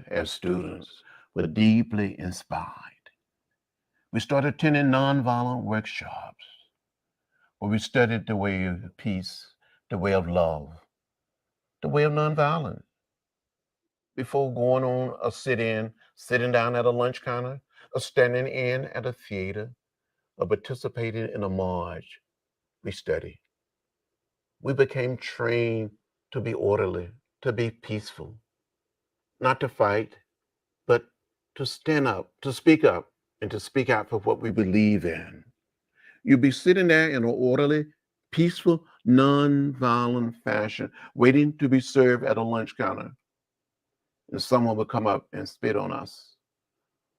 as students were deeply inspired. We started attending nonviolent workshops where we studied the way of peace, the way of love, the way of nonviolence. Before going on a sit-in, sitting down at a lunch counter, or standing in at a theater, or participating in a march, we studied. We became trained to be orderly, to be peaceful, not to fight, but to stand up, and to speak out for what we believe in. You'll be sitting there in an orderly, peaceful, non-violent fashion, waiting to be served at a lunch counter, and someone would come up and spit on us,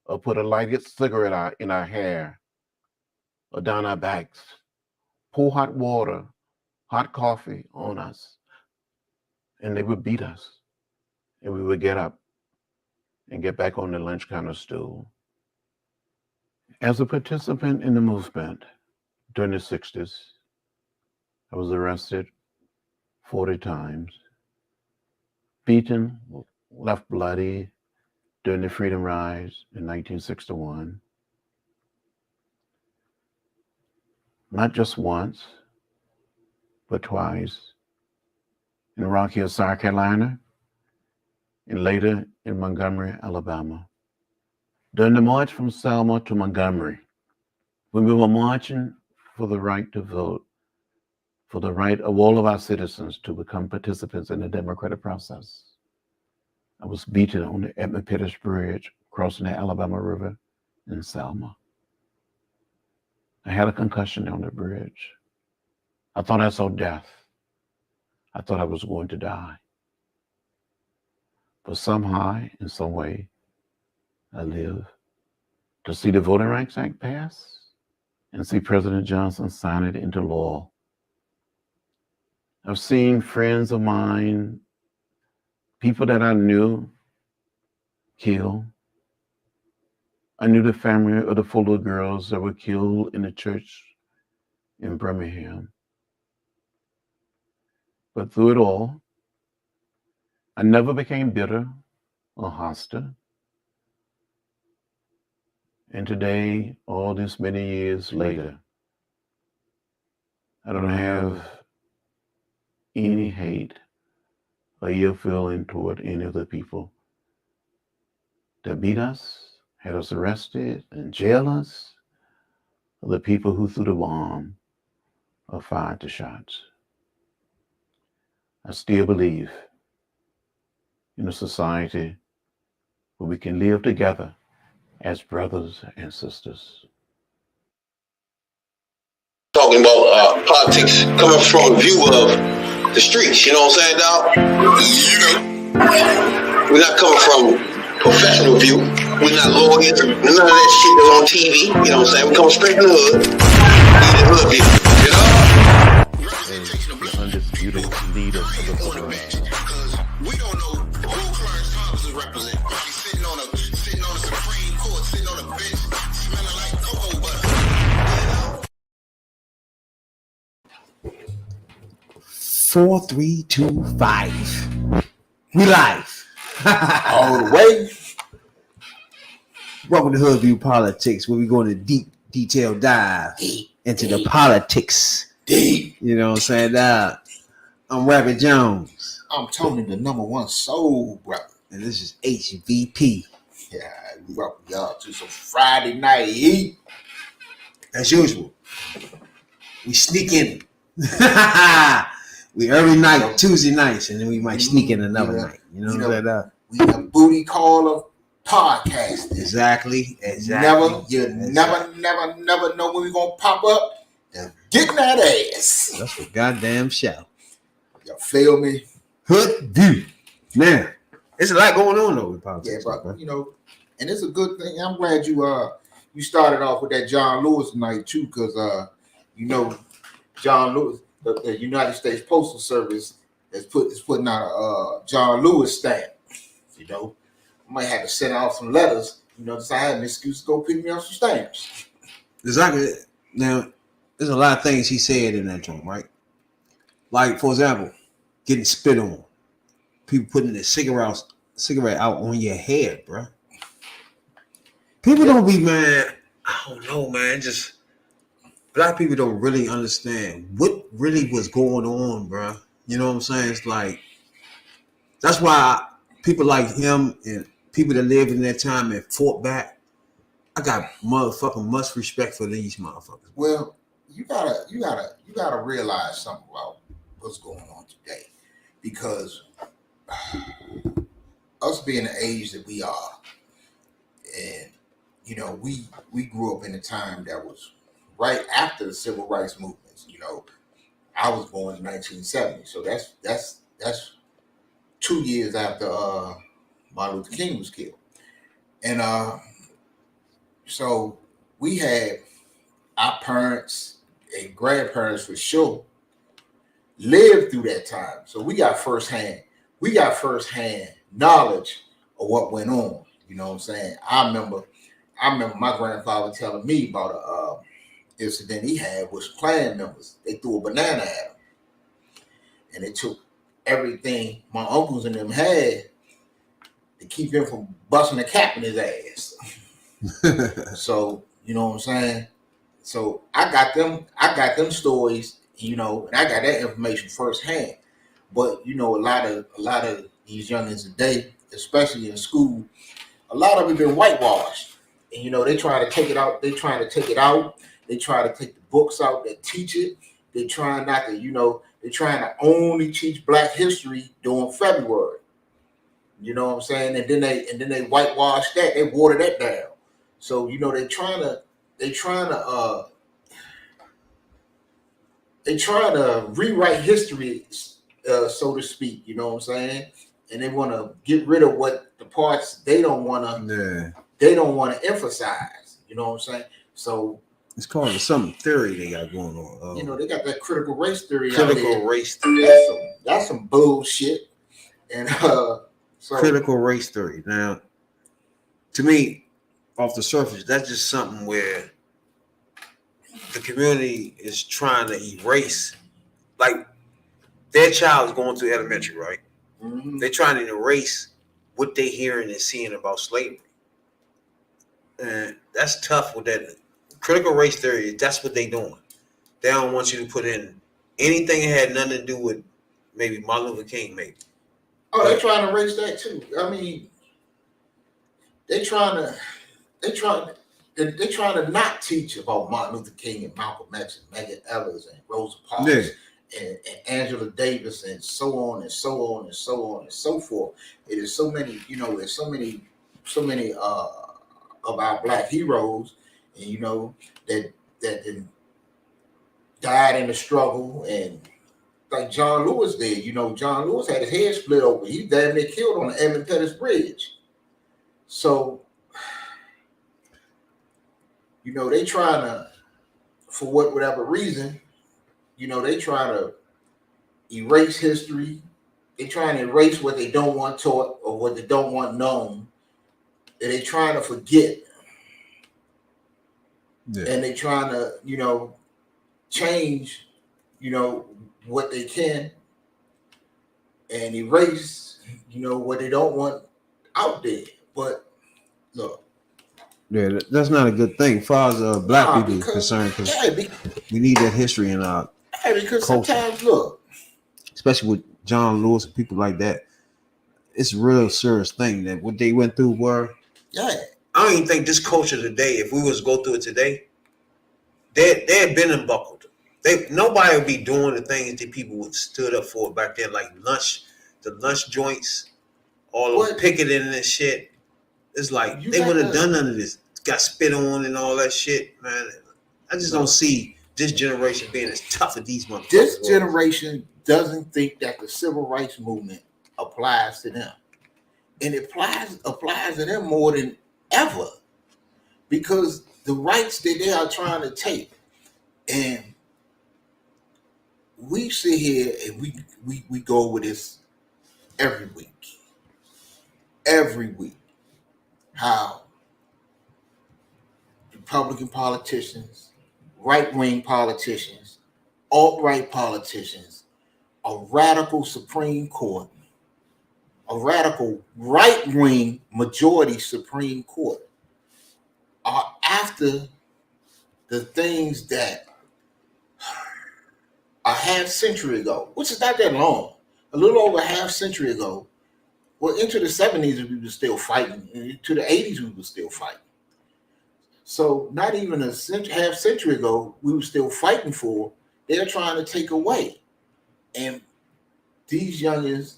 or put a lighted cigarette out in our hair, or down our backs, pour hot water, hot coffee on us, and they would beat us, and we would get up and get back on the lunch counter stool. As a participant in the movement during the 60s, I was arrested 40 times, beaten, left bloody during the Freedom Rise in 1961. Not just once, but twice, in Rock Hill, South Carolina, and later in Montgomery, Alabama. During the march from Selma to Montgomery, when we were marching for the right to vote, for the right of all of our citizens to become participants in the democratic process, I was beaten on the Edmund Pettus Bridge, crossing the Alabama River in Selma. I had a concussion on the bridge. I thought I saw death. I thought I was going to die. But somehow, in some way, I lived to see the Voting Rights Act pass and see President Johnson sign it into law. I've seen friends of mine, people that I knew, killed. I knew the family of the 4 little girls that were killed in the church in Birmingham. But through it all, I never became bitter or hostile. And today, all this many years later, I don't have any hate or ill feeling toward any of the people that beat us, had us arrested and jailed us, or the people who threw the bomb or fired the shots. I still believe in a society where we can live together as brothers and sisters. Talking about politics coming from a view of the streets, you know what I'm saying, dog? We're not coming from professional view. We're not lawyers, none of that shit that's on TV, you know what I'm saying? We come straight from the hood. The hood view, you know? The undisputed leader of the voting rights. We don't know who Clarence Thompson represents. Sitting on the Supreme Court, sitting on a bench, smelling like cocoa butter. 4, 3, 2, 5. We live. All the way. Welcome to Hoodview Politics, where we go into deep, detailed dive into the politics. Deep. You know what I'm saying? I'm Rabbit Jones. I'm Tony, the #1 soul brother. And this is HVP. Yeah, we welcome y'all to some Friday night heat. As usual, we sneak in. We early night, Tuesday nights, and then we might sneak in another night. You know what I'm saying? We the booty call of podcasting. Exactly. Never know when we gonna pop up and get in that ass. That's the goddamn show. You feel me? Hoodview. Man, there's a lot going on though with politics. Yeah, but you know, and it's a good thing. I'm glad you started off with that John Lewis night too, because you know, John Lewis, the United States Postal Service is putting out a John Lewis stamp. You know, I might have to send out some letters. You know, so I had an excuse to go pick me up some stamps. Exactly. Now, there's a lot of things he said in that joint, right? Like, for example, getting spit on, people putting their cigarettes cigarette out on your head, bro. People don't be, man. I don't know, man. Just black people don't really understand what really was going on, bro. You know what I'm saying? It's like that's why people like him and people that lived in that time and fought back. I got motherfucking much respect for these motherfuckers. Well, you gotta realize something about what's going on today, because us being the age that we are, and you know, we grew up in a time that was right after the civil rights movements. You know, I was born in 1970, so that's 2 years after Martin Luther King was killed, and so we had our parents and grandparents for sure lived through that time, so we got firsthand knowledge of what went on. You know what I'm saying? I remember my grandfather telling me about a incident he had with Klan members. They threw a banana at him, and they took everything my uncles and them had to keep him from busting a cap in his ass. So you know what I'm saying? So I got them stories, you know, and I got that information firsthand. But you know, a lot of these youngins today, especially in school, a lot of them been whitewashed. And you know, they trying to take it out. They try to take the books out that teach it. They trying not to, you know, they're trying to only teach Black history during February. You know what I'm saying? And then they whitewash that. They water that down. So you know, they trying to rewrite history, so to speak. You know what I'm saying? And they want to get rid of what the parts they don't want to emphasize. You know what I'm saying? So it's called some theory they got going on. You know, they got that critical race theory. Critical race theory. That's some bullshit. And so critical race theory. Now, to me, off the surface, that's just something where the community is trying to erase, like their child is going through elementary, right? Mm-hmm. They're trying to erase what they hearing and seeing about slavery. And that's tough with that. Critical race theory, that's what they doing. They don't want you to put in anything that had nothing to do with maybe Martin Luther King, maybe. Oh, they're trying to erase that too. I mean, they're trying to not teach about Martin Luther King and Malcolm X and Medgar Evers and Rosa Parks and Angela Davis and so on and so on and so on and so forth. It is so many, you know, there's so many of our Black heroes, and you know, that died in the struggle, and like John Lewis did. You know, John Lewis had his head split open. He damn near killed on the Edmund Pettus Bridge. So, you know, they trying to, for whatever reason, you know, they try to erase history. They trying to erase what they don't want taught or what they don't want known. And they trying to forget. Yeah. And they trying to, you know, change, you know, what they can and erase, you know, what they don't want out there. But look. Yeah, that's not a good thing as far as Black people concerned, because we need that history in our because culture. Sometimes, look, especially with John Lewis and people like that, it's a real serious thing that what they went through were. Yeah. I don't even think this culture today, if we was to go through it today, they had been unbuckled. Nobody would be doing the things that people would stood up for back then, like the lunch joints, all the picketing and shit. It's like they wouldn't have done none of this. Got spit on and all that shit, man. I just don't see this generation being as tough as these motherfuckers. This generation doesn't think that the civil rights movement applies to them. And it applies to them more than ever. Because the rights that they are trying to take, and we sit here and we go with this every week. Every week. How Republican politicians, right-wing politicians, alt-right politicians, a radical Supreme Court, a radical right-wing majority Supreme Court are after the things that a half century ago, which is not that long, a little over a half century ago, well, into the 70s we were still fighting, into the 80s we were still fighting. So not even a half century ago, we were still fighting for, they're trying to take away. And these youngins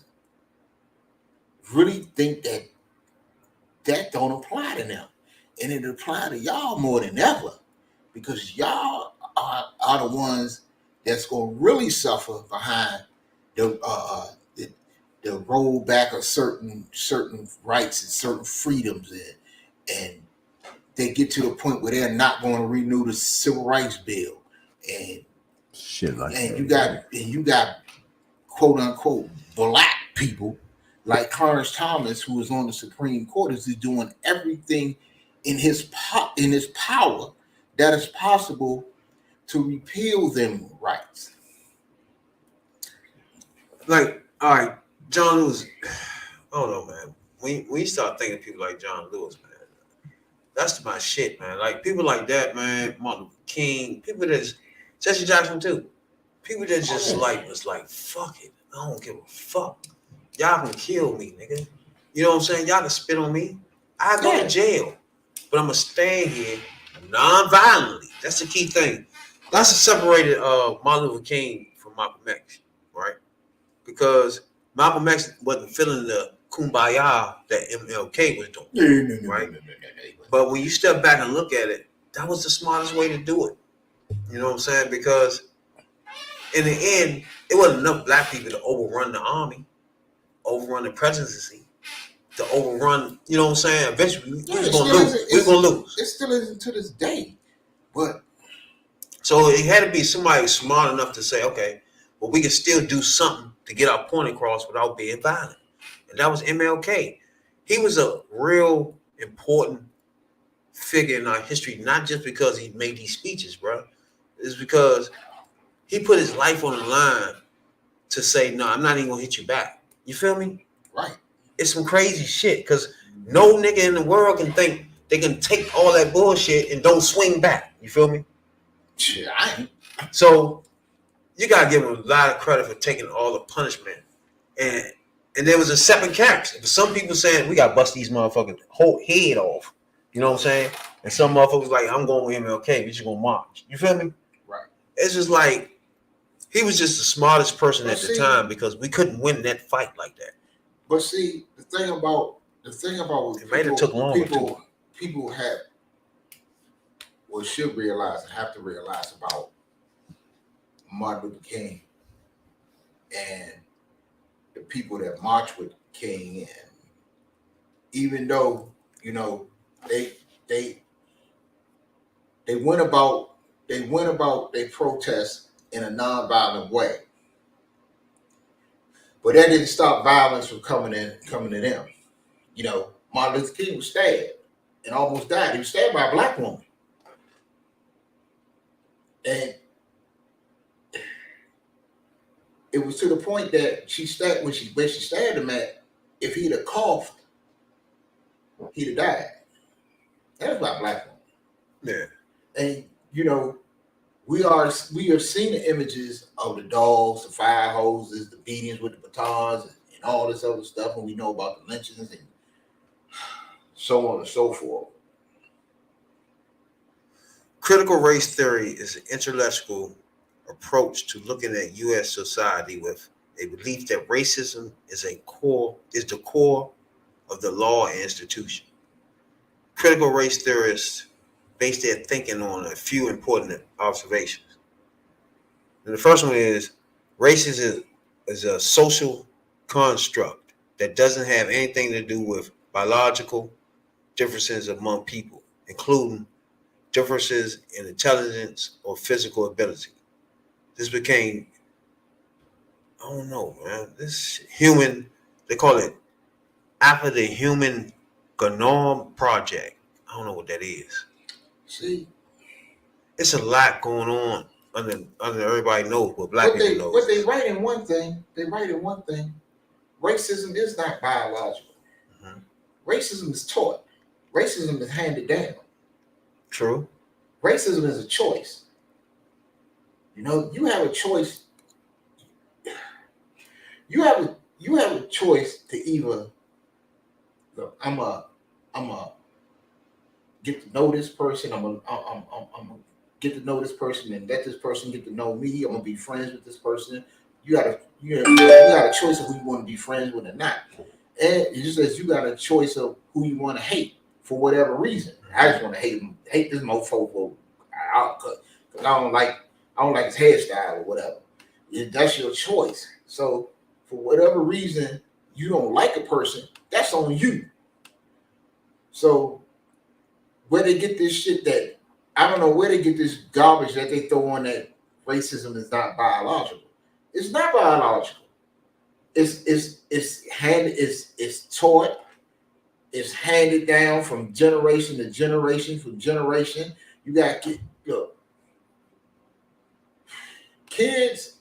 really think that that don't apply to them. And it apply to y'all more than ever, because y'all are the ones that's going to really suffer behind the rollback of certain rights and certain freedoms, and they get to the point where they're not going to renew the civil rights bill, and Shit like and that. you got quote unquote black people like Clarence Thomas, who is on the Supreme Court, is doing everything in his power that is possible to repeal them rights. Like, all right, John Lewis. I don't know, man. When you start thinking of people like John Lewis, man, that's my shit, man. Like people like that, man. Martin Luther King, people that's Jesse Jackson too. People that just like was like, fuck it, I don't give a fuck. Y'all can kill me, nigga. You know what I'm saying? Y'all can spit on me. I go to jail, but I'm gonna stand here non-violently. That's the key thing. That's what separated Martin Luther King from Malcolm X, right? Because Malcolm X wasn't feeling the kumbaya that MLK was doing, right? But when you step back and look at it, that was the smartest way to do it. You know what I'm saying? Because in the end, it wasn't enough black people to overrun the army, overrun the presidency, to overrun, you know what I'm saying? Eventually, we was going to lose. We were going to lose. It still isn't to this day. But so it had to be somebody smart enough to say, okay, well, we can still do something to get our point across without being violent. And that was MLK. He was a real important figure in our history, not just because he made these speeches, bro. It's because he put his life on the line to say, no, I'm not even going to hit you back. You feel me? Right. It's some crazy shit because no nigga in the world can think they can take all that bullshit and don't swing back. You feel me? Shit, I ain't. So you gotta give him a lot of credit for taking all the punishment. And there was a separate character. Some people saying we gotta bust these motherfuckers whole head off. You know what I'm saying? And some motherfuckers like, I'm going with MLK, we just gonna march. You feel me? Right. It's just like he was just the smartest person at the time because we couldn't win that fight like that. But see, the thing about what it might have took longer. People have should realize and have to realize about Martin Luther King and the people that march with King, and even though they went about their protests in a nonviolent way, but that didn't stop violence from coming to them. You know, Martin Luther King was stabbed and almost died. He was stabbed by a black woman. And it was to the point that when she stabbed him at, if he'd have coughed, he'd have died. That's by a black woman. Yeah. And we are seeing the images of the dogs, the fire hoses, the beatings with the batons, and all this other stuff, and we know about the lynchings and so on and so forth. Critical race theory is an intellectual approach to looking at U.S. society with a belief that racism is the core of the law and institution. Critical race theorists base their thinking on a few important observations. And the first one is racism is a social construct that doesn't have anything to do with biological differences among people, including differences in intelligence or physical ability. This became, I don't know, man, this human, they call it after the Human Genome Project. I don't know what that is. See, it's a lot going on under everybody knows what black people know. But they write in one thing. racism is not biological. Mhm. Racism is taught. Racism is handed down. True. Racism is a choice. You know, you have a choice. You have a choice to either look, I'm a get to know this person. I'm a get to know this person and let this person get to know me. I'm gonna be friends with this person. You got a choice of who you want to be friends with or not. And it just says you got a choice of who you want to hate for whatever reason. I just want to hate this mofo because I don't like his hairstyle or whatever. That's your choice. So for whatever reason you don't like a person, that's on you. So where they get this shit that I don't know where they get this garbage that they throw on that racism is not biological. It's not biological. It's taught. It's handed down from generation to generation. From generation, you got kids.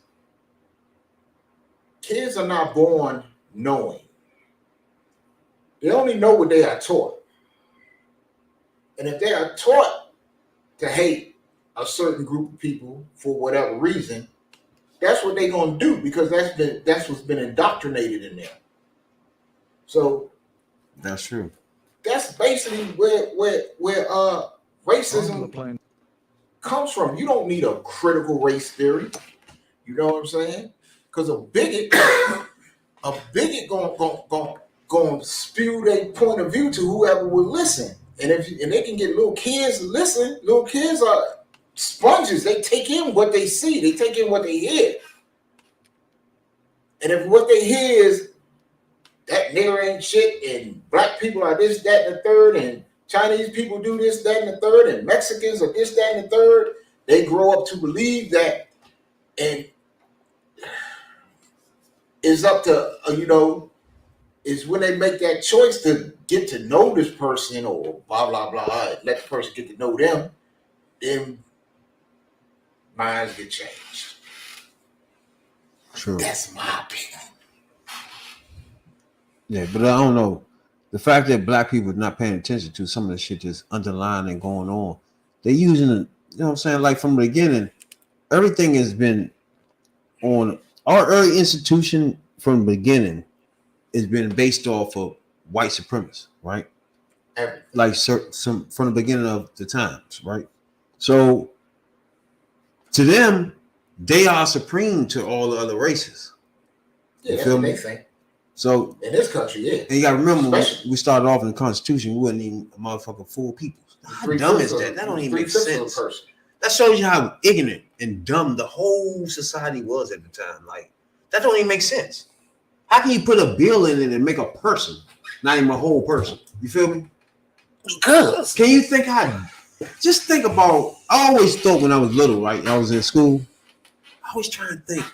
Kids are not born knowing. They only know what they are taught. And if they are taught to hate a certain group of people for whatever reason, that's what they're gonna do because that's what's been indoctrinated in them. So That's true. that's basically where racism comes from. You don't need a critical race theory. You know what I'm saying? Because a bigot gonna spew their point of view to whoever will listen. And and they can get little kids to listen. Little kids are sponges. They take in what they see. They take in what they hear. And if what they hear is that nigger ain't shit, and black people are this, that, and the third, and Chinese people do this, that, and the third, and Mexicans are this, that, and the third, they grow up to believe that, and it's up to is when they make that choice to get to know this person or blah blah blah, let the person get to know them, then minds get changed. True. That's my opinion. Yeah, but I don't know. The fact that black people are not paying attention to some of the shit that's underlying and going on, they're using it, you know what I'm saying? Like from the beginning, everything has been on our early institution from the beginning has been based off of white supremacy, right? Everything. Like some from the beginning of the times, right? So to them, they are supreme to all the other races. Yeah, that's feel what me? they think. So In this country, yeah. and you gotta remember Especially- we started off in the Constitution, we wasn't even a motherfucking full people. How dumb is that? That don't even make sense. That shows you how ignorant and dumb the whole society was at the time. Like that don't even make sense. How can you put a bill in it and make a person, not even a whole person? You feel me? Because can you think just think about, I always thought when I was little, right? I was in school, I was trying to think,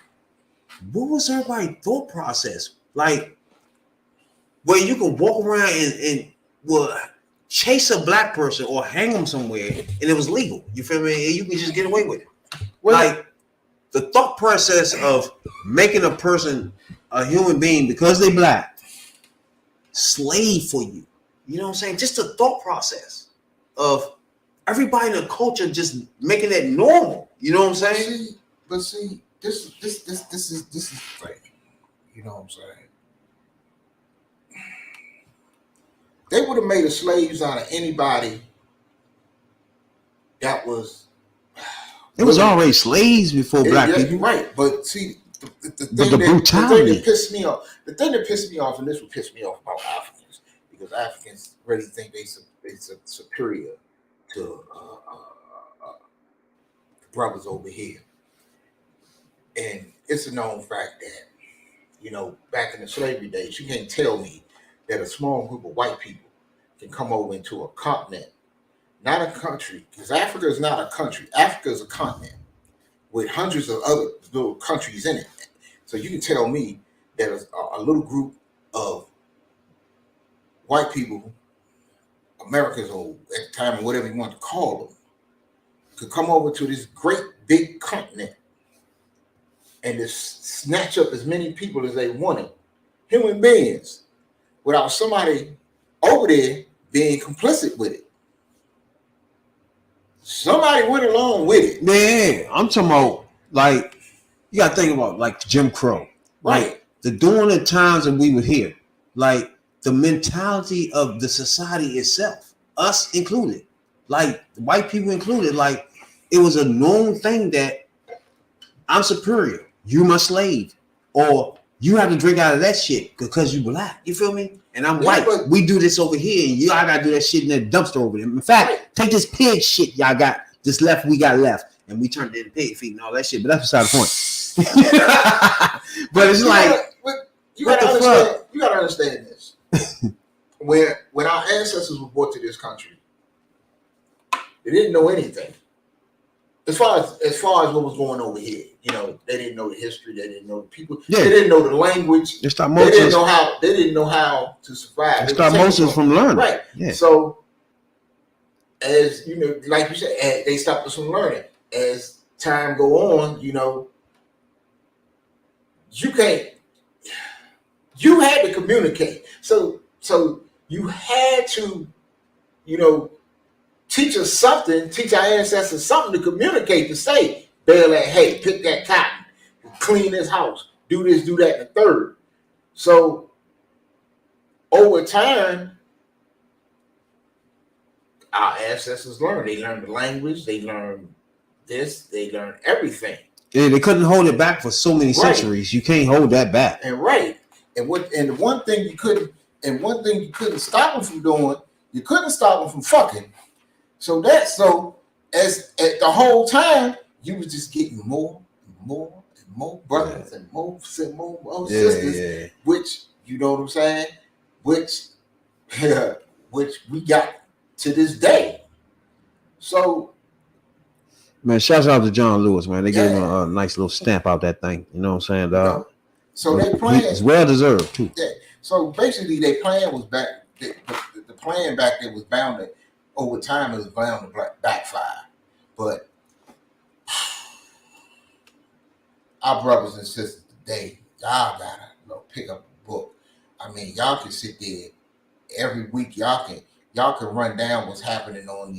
what was everybody's thought process? Like, where you can walk around and chase a black person or hang them somewhere and it was legal. You feel me? And you can just get away with it. Like the thought process of making a person a human being because they black, slave for you. You know what I'm saying? Just the thought process of everybody in the culture just making that normal. You know what I'm saying? But see, this is like, you know what I'm saying? They would have made us slaves out of anybody that was. It was already slaves before black people. Right, but see, the But the brutality. that pissed me off, and this would piss me off about Africans, because Africans really think they're superior to the brothers over here. And it's a known fact that, back in the slavery days, you can't tell me that a small group of white people can come over into a continent, not a country, because Africa is not a country. Africa is a continent with hundreds of other little countries in it. So you can tell me that a little group of white people, Americans or at the time or whatever you want to call them, could come over to this great big continent and just snatch up as many people as they wanted human beings without somebody over there being complicit with it. Somebody went along with it. Yeah, I'm talking about like you gotta think about like Jim Crow. Right. During the times that we were here, like the mentality of the society itself, us included, like white people included, like it was a known thing that I'm superior, you my slave, or you have to drink out of that shit because you black. You feel me? And I'm white. We do this over here, and y'all gotta do that shit in that dumpster over there. In fact, take this pig shit y'all got this left, we got left, and we turned it into pig feet and all that shit. But that's beside the point. But it's you gotta understand this. when our ancestors were brought to this country, they didn't know anything. As far as what was going over here, you know, they didn't know the history, they didn't know the people, they didn't know the language, they didn't know how to survive. They start most of us from learning. Right. Yeah. So as you know, like you said, they stopped us from learning. As time go on, you know, you had to communicate. So you had to, you know, teach us something, teach our ancestors something to communicate, to say, bale that hay, pick that cotton, clean this house, do this, do that, and the third. So over time, our ancestors learned. They learned the language, they learned this, they learned everything. Yeah, they couldn't hold it back for so many centuries. You can't hold that back. And the one thing you couldn't stop them from doing, you couldn't stop them from fucking. So as at the whole time, you was just getting more and more and more brothers and more sisters, which, you know what I'm saying, which we got to this day. So, man, shouts out to John Lewis, man. They gave him a nice little stamp out that thing. You know what I'm saying, dog? So they plan. It's well deserved too. Yeah. So basically, their plan was back. The plan back there was bound to, over time, it was bound to backfire. But our brothers and sisters today, y'all gotta pick up a book. I mean, y'all can sit there every week. Y'all can run down what's happening on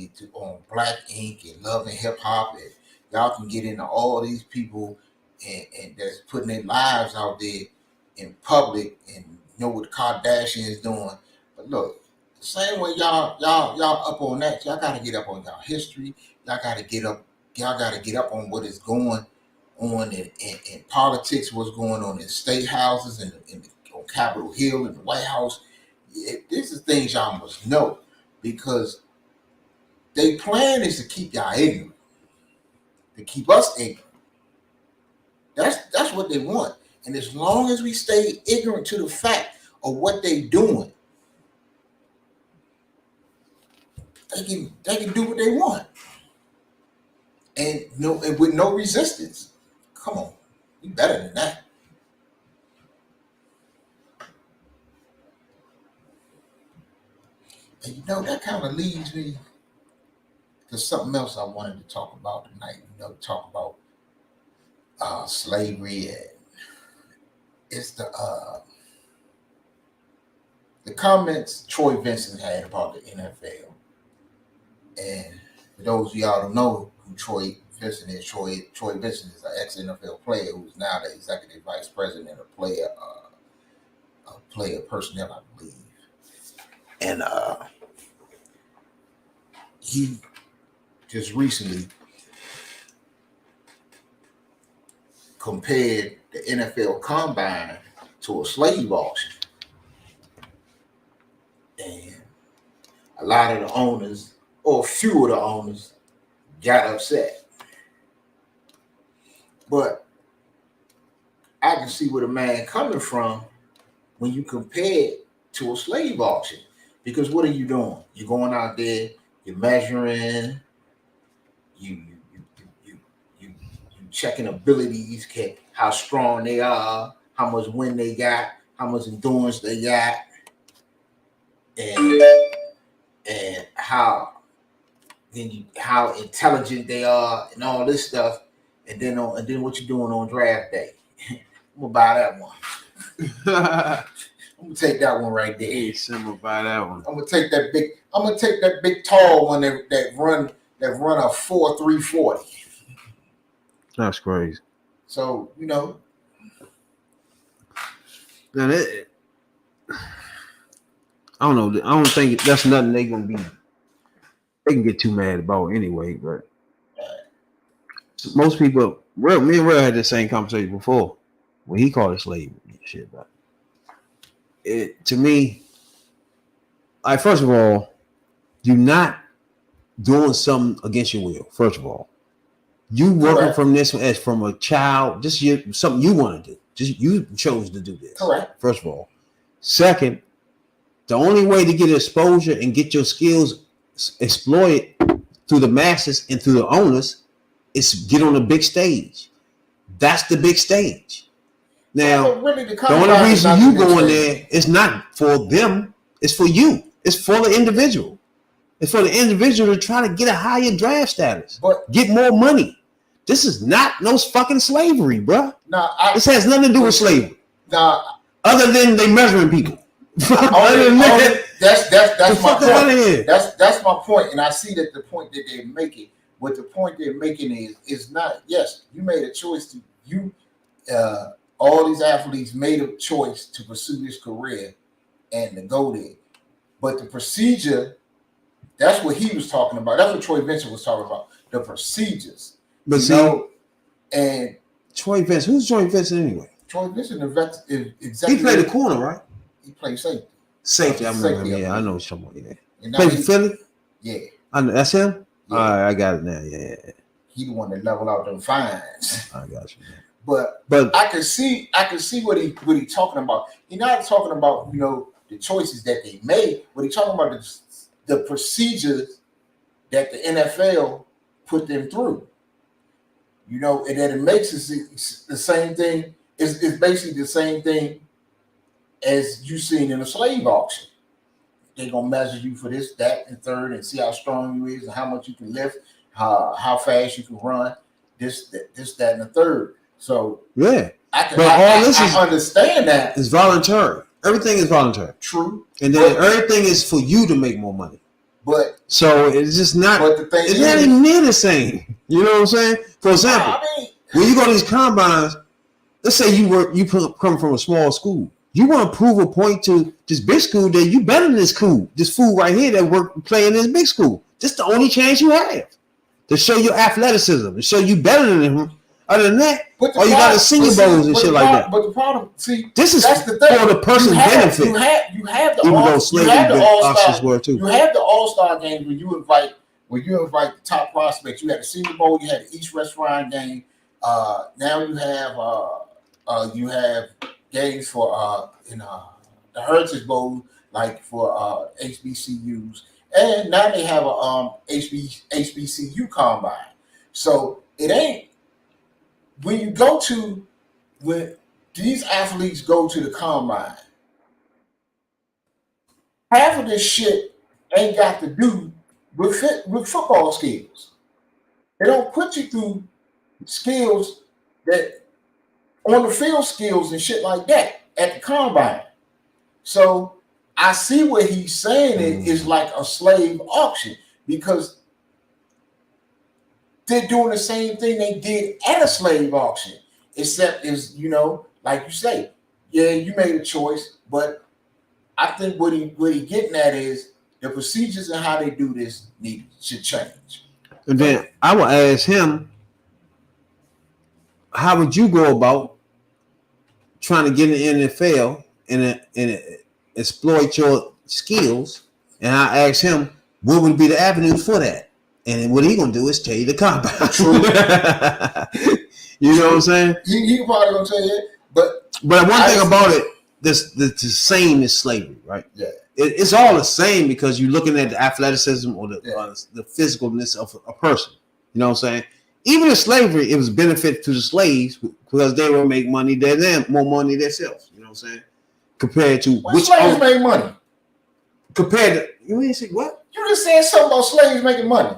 Black Ink and Love and Hip Hop, and y'all can get into all these people and that's putting their lives out there in public, and know what the Kardashians doing. But look, the same way y'all up on that, y'all gotta get up on y'all history. Y'all gotta get up on what is going on in politics, what's going on in state houses and on Capitol Hill and the White House. These are things y'all must know, because their plan is to keep y'all ignorant, to keep us ignorant. That's what they want. And as long as we stay ignorant to the fact of what they doing, they can do what they want. And with no resistance. Come on, you better than that. And you know, that kind of leads me to something else I wanted to talk about tonight. You know, talk about slavery, and it's the comments Troy Vincent had about the NFL. And for those of y'all who know who Troy Vincent is, Troy Vincent is an ex-NFL player who's now the executive vice president of player personnel, I believe. And he just recently compared the NFL Combine to a slave auction. And a lot of the owners, or a few of the owners, got upset. But I can see where the man coming from when you compare it to a slave auction. Because what are you doing? You're going out there, you're measuring, you checking abilities, how strong they are, how much wind they got, how much endurance they got, and how intelligent they are, and all this stuff. And then what you doing on draft day? I'm gonna buy that one. I'm gonna take that one right there. Hey, simple by that one. I'm gonna take that big tall one that run a 4.340. That's crazy. So you know, now I don't know. I don't think that's nothing they can get too mad about anyway. But most people, me and Real had the same conversation before when he called it slavery and shit. But to me, first of all, you're not doing something against your will. First of all, you working from this as from a child, something you want to do. Just you chose to do this. Correct. First of all. Second, the only way to get exposure and get your skills exploited through the masses and through the owners is get on a big stage. That's the big stage. Now, really the only reason you going there is not for them. It's for you. It's for the individual. It's for the individual to try to get a higher draft status, get more money. This is not no fucking slavery, bro. This has nothing to do with slavery. Other than they measuring people. That's my point. That's my point, and I see that the point that they're making. What the point they're making is not. Yes, you made a choice all these athletes made a choice to pursue this career and to go there, but the procedure. That's what he was talking about. That's what Troy Vincent was talking about. The procedures. But and Troy Vincent, who's Troy Vincent anyway? Troy Vincent is exactly. He played the corner, right? He played safety. Safety, I remember him. Yeah, I know what you're talking about. Yeah. Played for Philly? Yeah. That's him? Yeah. All right, I got it now. Yeah. He the one that leveled out them fines. I got you. But I can see what he talking about. He's not talking about, the choices that they made, but he's talking about the procedures that the NFL put them through. And that it makes it the same thing. It's basically the same thing as you seen in a slave auction. They're gonna measure you for this, that, and third, and see how strong you is and how much you can lift, how fast you can run, this, that, and the third. So yeah, I understand that it's voluntary. Everything is voluntary. True, and then everything is for you to make more money. But so it's just not. But the thing it's not even near the same. You know what I'm saying? For example, when you go to these combines, let's say you come from a small school. You want to prove a point to this big school that you better than this fool right here that play in this big school. This is the only chance you have to show your athleticism, to show you better than him. Other than that, you got the senior bowls and shit like that. But the problem, this is that's the thing. For the person's benefit. You have the All-Star. You have the All-Star game where you invite the top prospects. You had the Senior Bowl. You had the East Restaurant game. Now you have games for in the Heritage Bowl, like for HBCUs, and now they have a HBCU combine. So it ain't when these athletes go to the combine. Half of this shit ain't got to do with football skills. They don't put you through skills that on the field skills and shit like that at the combine. So I see what he's saying is like a slave auction, because they're doing the same thing they did at a slave auction, except like you say, yeah, you made a choice, but I think what he getting at is the procedures and how they do this should change. And then I will ask him, how would you go about trying to get in the NFL and exploit your skills? And I asked him, what would be the avenue for that? And what he gonna do is tell you the compound. You know what I'm saying? He probably gonna tell you, but one thing about it, the same as slavery, right? Yeah, it's all the same, because you're looking at the athleticism or the physicalness of a person. You know what I'm saying? Even in slavery, it was benefit to the slaves because they will make money more money themselves. You know what I'm saying? Compared to which slaves made money? Compared to you mean say what? You just said something about slaves making money.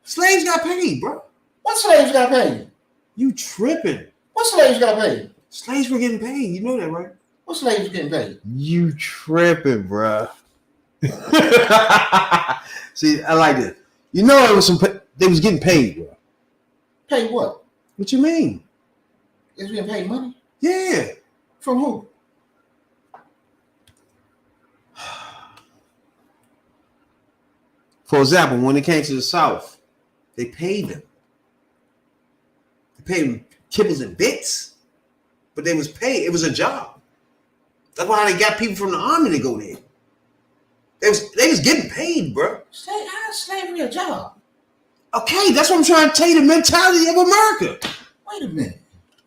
Slaves got paid, bro. What slaves got paid? You tripping? What slaves got paid? Slaves were getting paid. You know that, right? What slaves were getting paid? You tripping, bruh. See, I like this. You know, it was they was getting paid, bro. Paid what? What you mean? They was getting paid money? Yeah. From who? For example, when it came to the South, they paid them. They paid them kibbles and bits, but they was paid. It was a job. That's why they got people from the army to go there. They was getting paid, bro. How is slavery a job? Okay, that's what I'm trying to tell you. The mentality of America. Wait a minute.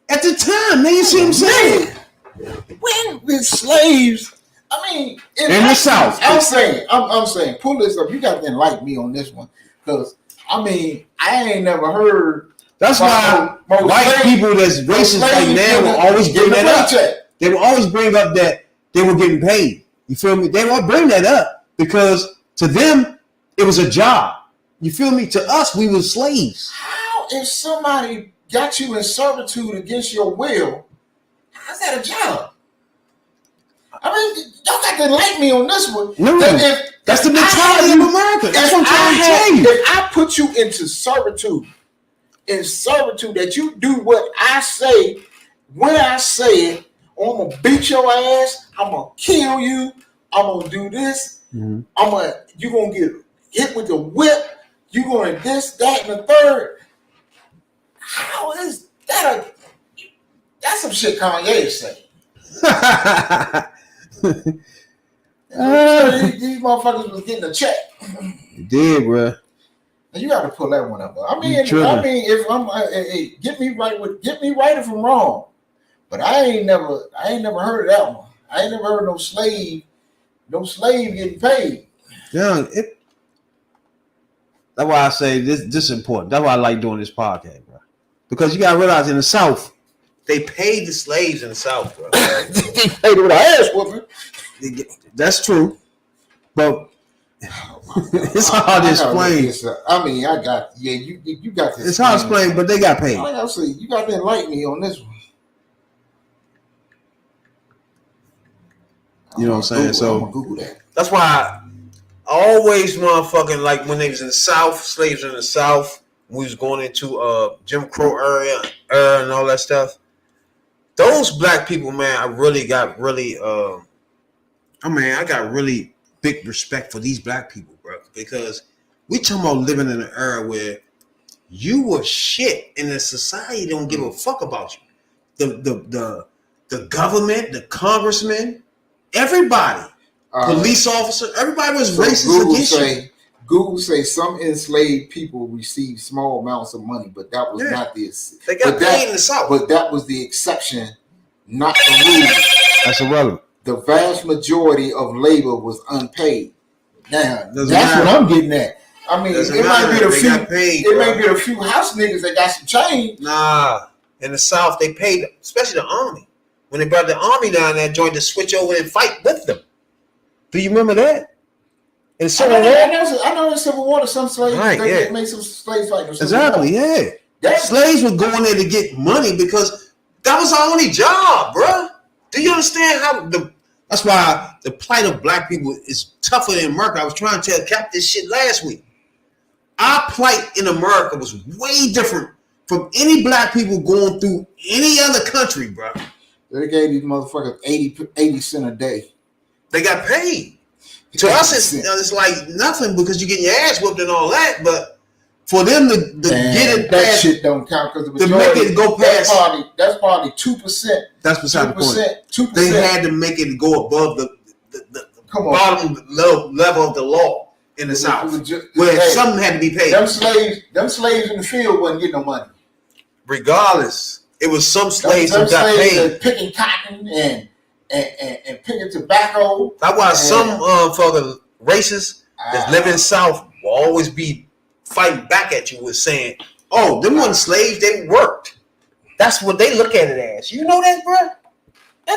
At the time, man, you see what I'm saying? When did slaves? I mean, in the South. I'm saying, pull this up. You got to enlighten me on this one, because I mean, I ain't never heard. That's why white people that's racist right now will always bring that up. They will always bring up that they were getting paid. You feel me? They will bring that up because to them it was a job. You feel me? To us, we were slaves. How if somebody got you in servitude against your will? How's that a job? I mean, y'all got to enlighten me on this one. No, that's the mentality of America. That's what I'm trying to tell you. If I put you into servitude, that you do what I say, when I say it, or I'm gonna beat your ass, I'm gonna kill you, I'm gonna do this, you're gonna get hit with the whip, you're gonna this, that, and the third. How is that that's some shit Kanye is saying. These motherfuckers was getting a check. You did, bro. And you got to pull that one up. I mean, if I'm, get me right if I'm wrong. But I ain't never heard of that one. I ain't never heard no slave getting paid. Yeah, that's why I say this is important. That's why I like doing this podcast, bro. Because you gotta realize in the South, they paid the slaves in the South, bro. They paid with an ass whooping. That's true, but it's hard to explain. I mean, you got this. It's hard to explain, but they got paid. Like I say, you got to enlighten me on this one. You know what I'm saying? I'm gonna Google that. That's why I always motherfucking like when they was in the South, slaves in the South, we was going into Jim Crow era and all that stuff. Those black people, man, I got really big respect for these black people, bro, because we talking about living in an era where you were shit and the society don't give a fuck about you. The government, the congressman, everybody, police officer, everybody was racist against you. Google say some enslaved people received small amounts of money, but that was not this. They got paid in the South. But that was the exception, not the rule. That's irrelevant. The vast majority of labor was unpaid. Now, that's what I'm getting at. I mean, it might be a few house niggas that got some change. Nah, in the South, they paid, especially the army. When they brought the army down there, joined to switch over and fight with them. Do you remember that? In Civil War? I know in Civil War, some slaves, they made some slaves fight. Exactly, yeah. Slaves were going there to get money because that was our only job, bro. Do you understand how that's why the plight of black people is tougher in America. I was trying to tell Cap this shit last week. Our plight in America was way different from any black people going through any other country, bro. They gave these motherfuckers 80 cents a day. They got paid. To us, it's like nothing because you're getting your ass whooped and all that, but for them to get it that shit don't count because to make it go past that's probably 2%. That's beside the point. 2%. They had to make it go above the bottom level of the law in the South, where something had to be paid. Them slaves in the field wasn't getting no money. Regardless, it was some slaves who got paid picking cotton and picking tobacco. That's why some motherfucking racists that live in the South will always be fighting back at you with saying, "Oh, them weren't slaves; they worked." That's what they look at it as. You know that, bro?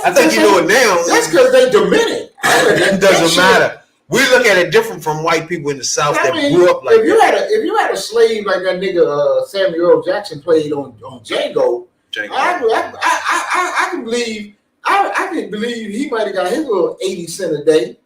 I think you know it now. That's because they demented. It doesn't matter. We look at it different from white people in the South that grew up like if you had a slave like that nigga Samuel L. Jackson played on Django, Django. I can believe. I can believe he might have got his little 80 cents a day.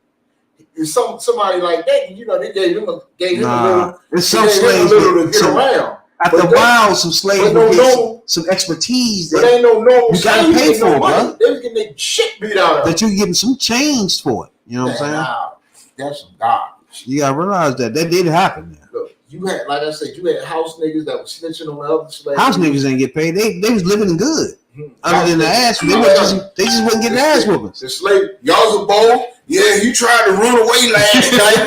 Somebody like that, you know, they gave him a little. It's some slaves to get around. After a while, some slaves would get some expertise. But ain't no normal. You gotta pay for it, bro. They was getting their shit beat out of them. That you getting some change for it. You know what I'm saying? Nah, that's some garbage. You gotta realize that did happen. There. Look, you had, like I said, you had house niggas that was snitching on the other slaves. House niggas ain't get paid. They was living good. Other than the ass, they just wouldn't get the ass whoopings. The slave, y'all's a boy. Yeah, you tried to run away last night.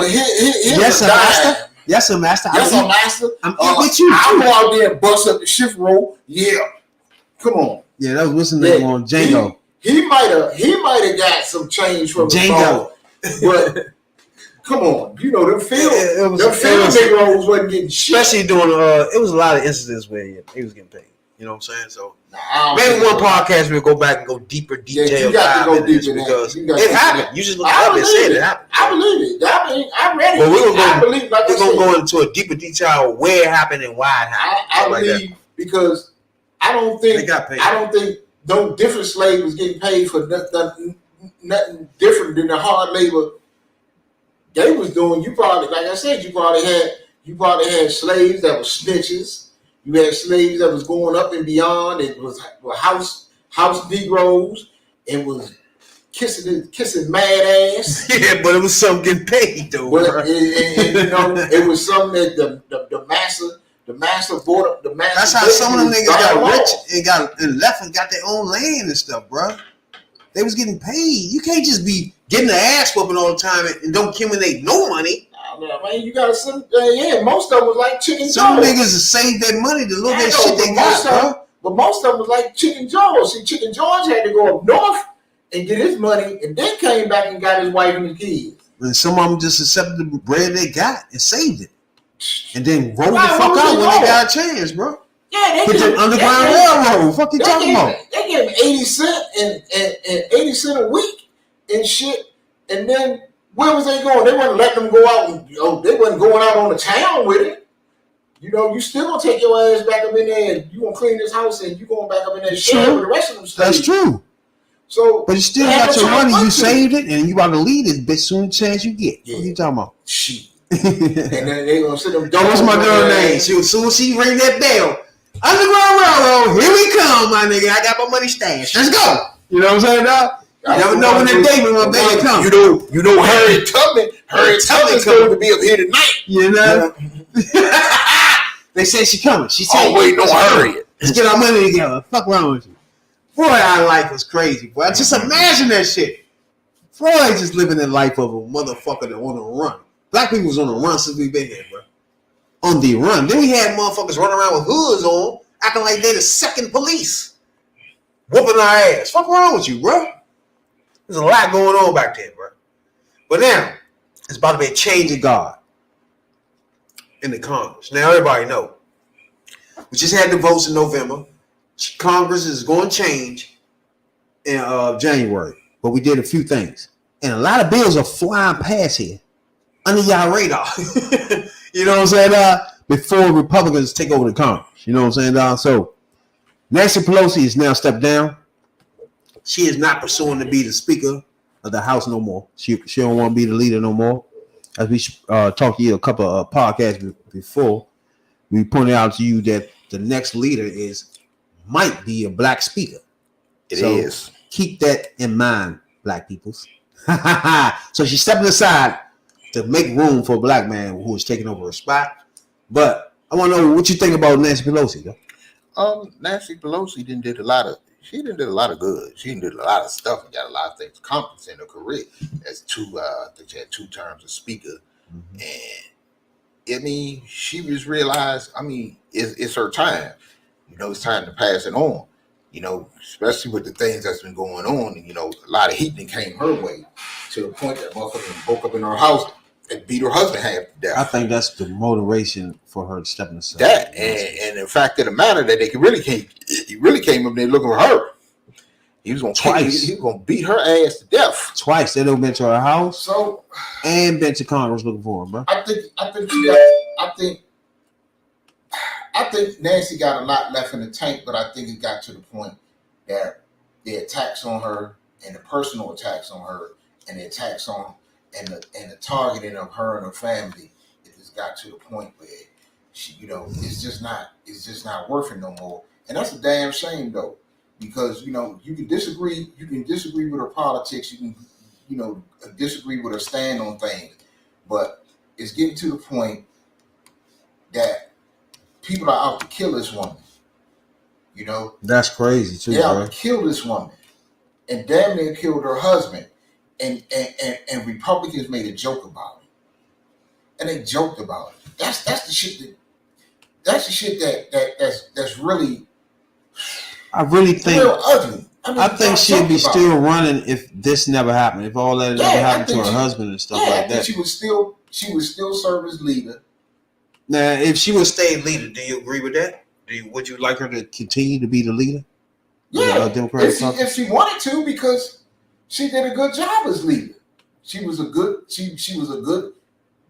Yes, master. Yes, sir, master. Yes, sir, master. I'm with you. I'll go out there and bust up the shift roll. Yeah, come on. Yeah, that was what's his name on Django. He might have got some change from Django, but come on, you know them film niggas wasn't getting shit. Especially during it was a lot of incidents where he was getting paid. You know what I'm saying? So maybe one podcast we'll go back and go deeper detail. Yeah, you got to go deeper because it happened. You just look up and said it happened. I believe it. I read it. But we're gonna go into a deeper detail where it happened and why it happened. I believe because I don't think no different slave was getting paid for nothing different than the hard labor they was doing. You probably, like I said, you probably had slaves that were snitches. You had slaves that was going up and beyond. It was house Negroes. It was kissing mad ass. Yeah, but it was something getting paid though. But it was something that the master bought up. The master. That's how some of them niggas got rich and left and got their own land and stuff, bro. They was getting paid. You can't just be getting the ass whooping all the time and don't accumulate no money. Man, you gotta most of them was like chicken jaws. Some niggas save their money to little bit shit they got, bro. But most of them was like chicken jaws. See, Chicken George had to go up north and get his money, and then came back and got his wife and his kids. And some of them just accepted the bread they got and saved it, and then rolled the fuck out when they got a chance, bro. Yeah, they get the Underground Railroad. Fuck you talking about? They gave him 80 cents and 80 cents a week and shit, and then. Where was they going? They wasn't letting them go out. They wasn't going out on the town with it. You know, you still gonna take your ass back up in there and you gonna clean this house and you going back up in there share with the rest of them slaves. That's true. So, but you still got your money. You saved it, and you about to lead this bitch soon as chance you get. Yeah. What you talking about? Shit. And then they gonna sit them. What's my girl name? As soon as she ring that bell, Underground Railroad, here we come, my nigga. I got my money stashed. Let's go. You know what I'm saying, dog? You never know when that day when my baby comes. You know Harriet Tubman's going to be up here tonight. You know? They say she coming. She said, "Oh wait, no Harriet. Let's get our money together." Fuck wrong with you? Boy, our life was crazy, boy. Just imagine that shit. Floyd just living the life of a motherfucker that on the run. Black people was on the run since we been here, bro. On the run. Then we had motherfuckers running around with hoods on, acting like they the second police, whooping our ass. Fuck wrong with you, bro? There's a lot going on back there, bro. But now, it's about to be a change of guard in the Congress. Now, everybody know. We just had the votes in November. Congress is going to change in January. But we did a few things. And a lot of bills are flying past here under y'all radar. You know what I'm saying? Before Republicans take over the Congress. You know what I'm saying? So, Nancy Pelosi is now stepped down. She is not pursuing to be the Speaker of the House no more. She don't want to be the leader no more. As we talked to you a couple of podcasts before, we pointed out to you that the next leader might be a black speaker. It is. Keep that in mind, black peoples. So she's stepping aside to make room for a black man who is taking over her spot. But I want to know what you think about Nancy Pelosi, though. Nancy Pelosi did a lot of good. She did a lot of stuff and got a lot of things accomplished in her career. As I think she had 2 terms as speaker. Mm-hmm. And I mean, she just realized, it's her time. You know, it's time to pass it on. You know, especially with the things that's been going on. And, you know, a lot of heat came her way to the point that motherfucker broke up in her house and beat her husband half to death. I think that's the motivation for her stepping aside. That and the fact of the matter that he really came up there looking for her. He was gonna he was gonna beat her ass to death. Twice. They done been to her house and been to Congress looking for her, bro. I I think Nancy got a lot left in the tank, but I think it got to the point that the attacks on her and the personal attacks on her and the attacks on and the targeting of her and her family, it just got to the point where she, it's just not worth it no more. And that's a damn shame though, because you can disagree with her politics, you can disagree with her stand on things, but it's getting to the point that people are out to kill this woman. That's crazy too. They out to kill this woman, and damn near killed her husband. And Republicans made a joke about it, and they joked about it. That's the shit that's really. I really think real ugly. I think she'd be still running if this never happened. If all that never happened to her husband and stuff like that. She would still serve as leader. Now, if she would stay leader, do you agree with that? Would you like her to continue to be the leader? Yeah, if she wanted to, because she did a good job as leader. She was a good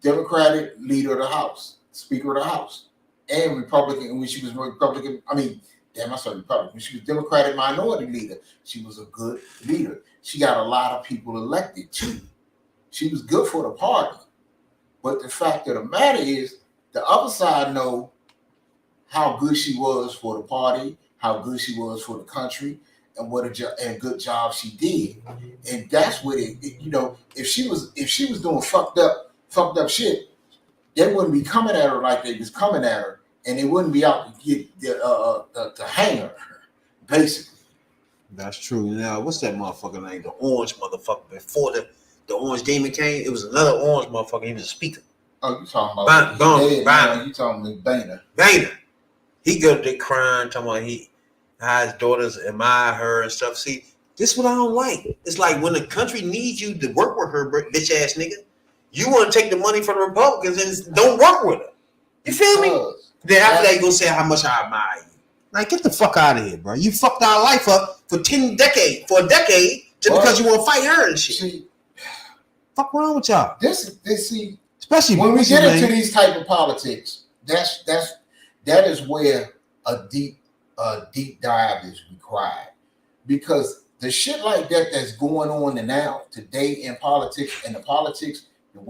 Democratic leader of the House, Speaker of the House, and Republican. When she was Republican, I said Republican. When she was Democratic minority leader, she was a good leader. She got a lot of people elected too. She was good for the party. But the fact of the matter is, the other side know how good she was for the party, how good she was for the country, and what a good job she did. And that's what if she was doing fucked up shit, they wouldn't be coming at her like they was coming at her, and they wouldn't be out to get to hang her, basically. That's true. Now, what's that motherfucker name? The orange motherfucker. Before the orange demon came, it was another orange motherfucker. He was a speaker. Oh, you talking about you talking about Boehner. Boehner. He go to crying, talking about how his daughters admire her and stuff. See, this is what I don't like. It's like when the country needs you to work with her, bitch ass nigga, you want to take the money from the Republicans and don't work with her. You feel me? Then after that, you gonna say how much I admire you. Like, get the fuck out of here, bro. You fucked our life up for a decade, just because you want to fight her and shit. See, fuck wrong with y'all? This especially when we get into these type of politics, that is where a deep dive is required, because the shit like that's going on now today in politics, and the politics that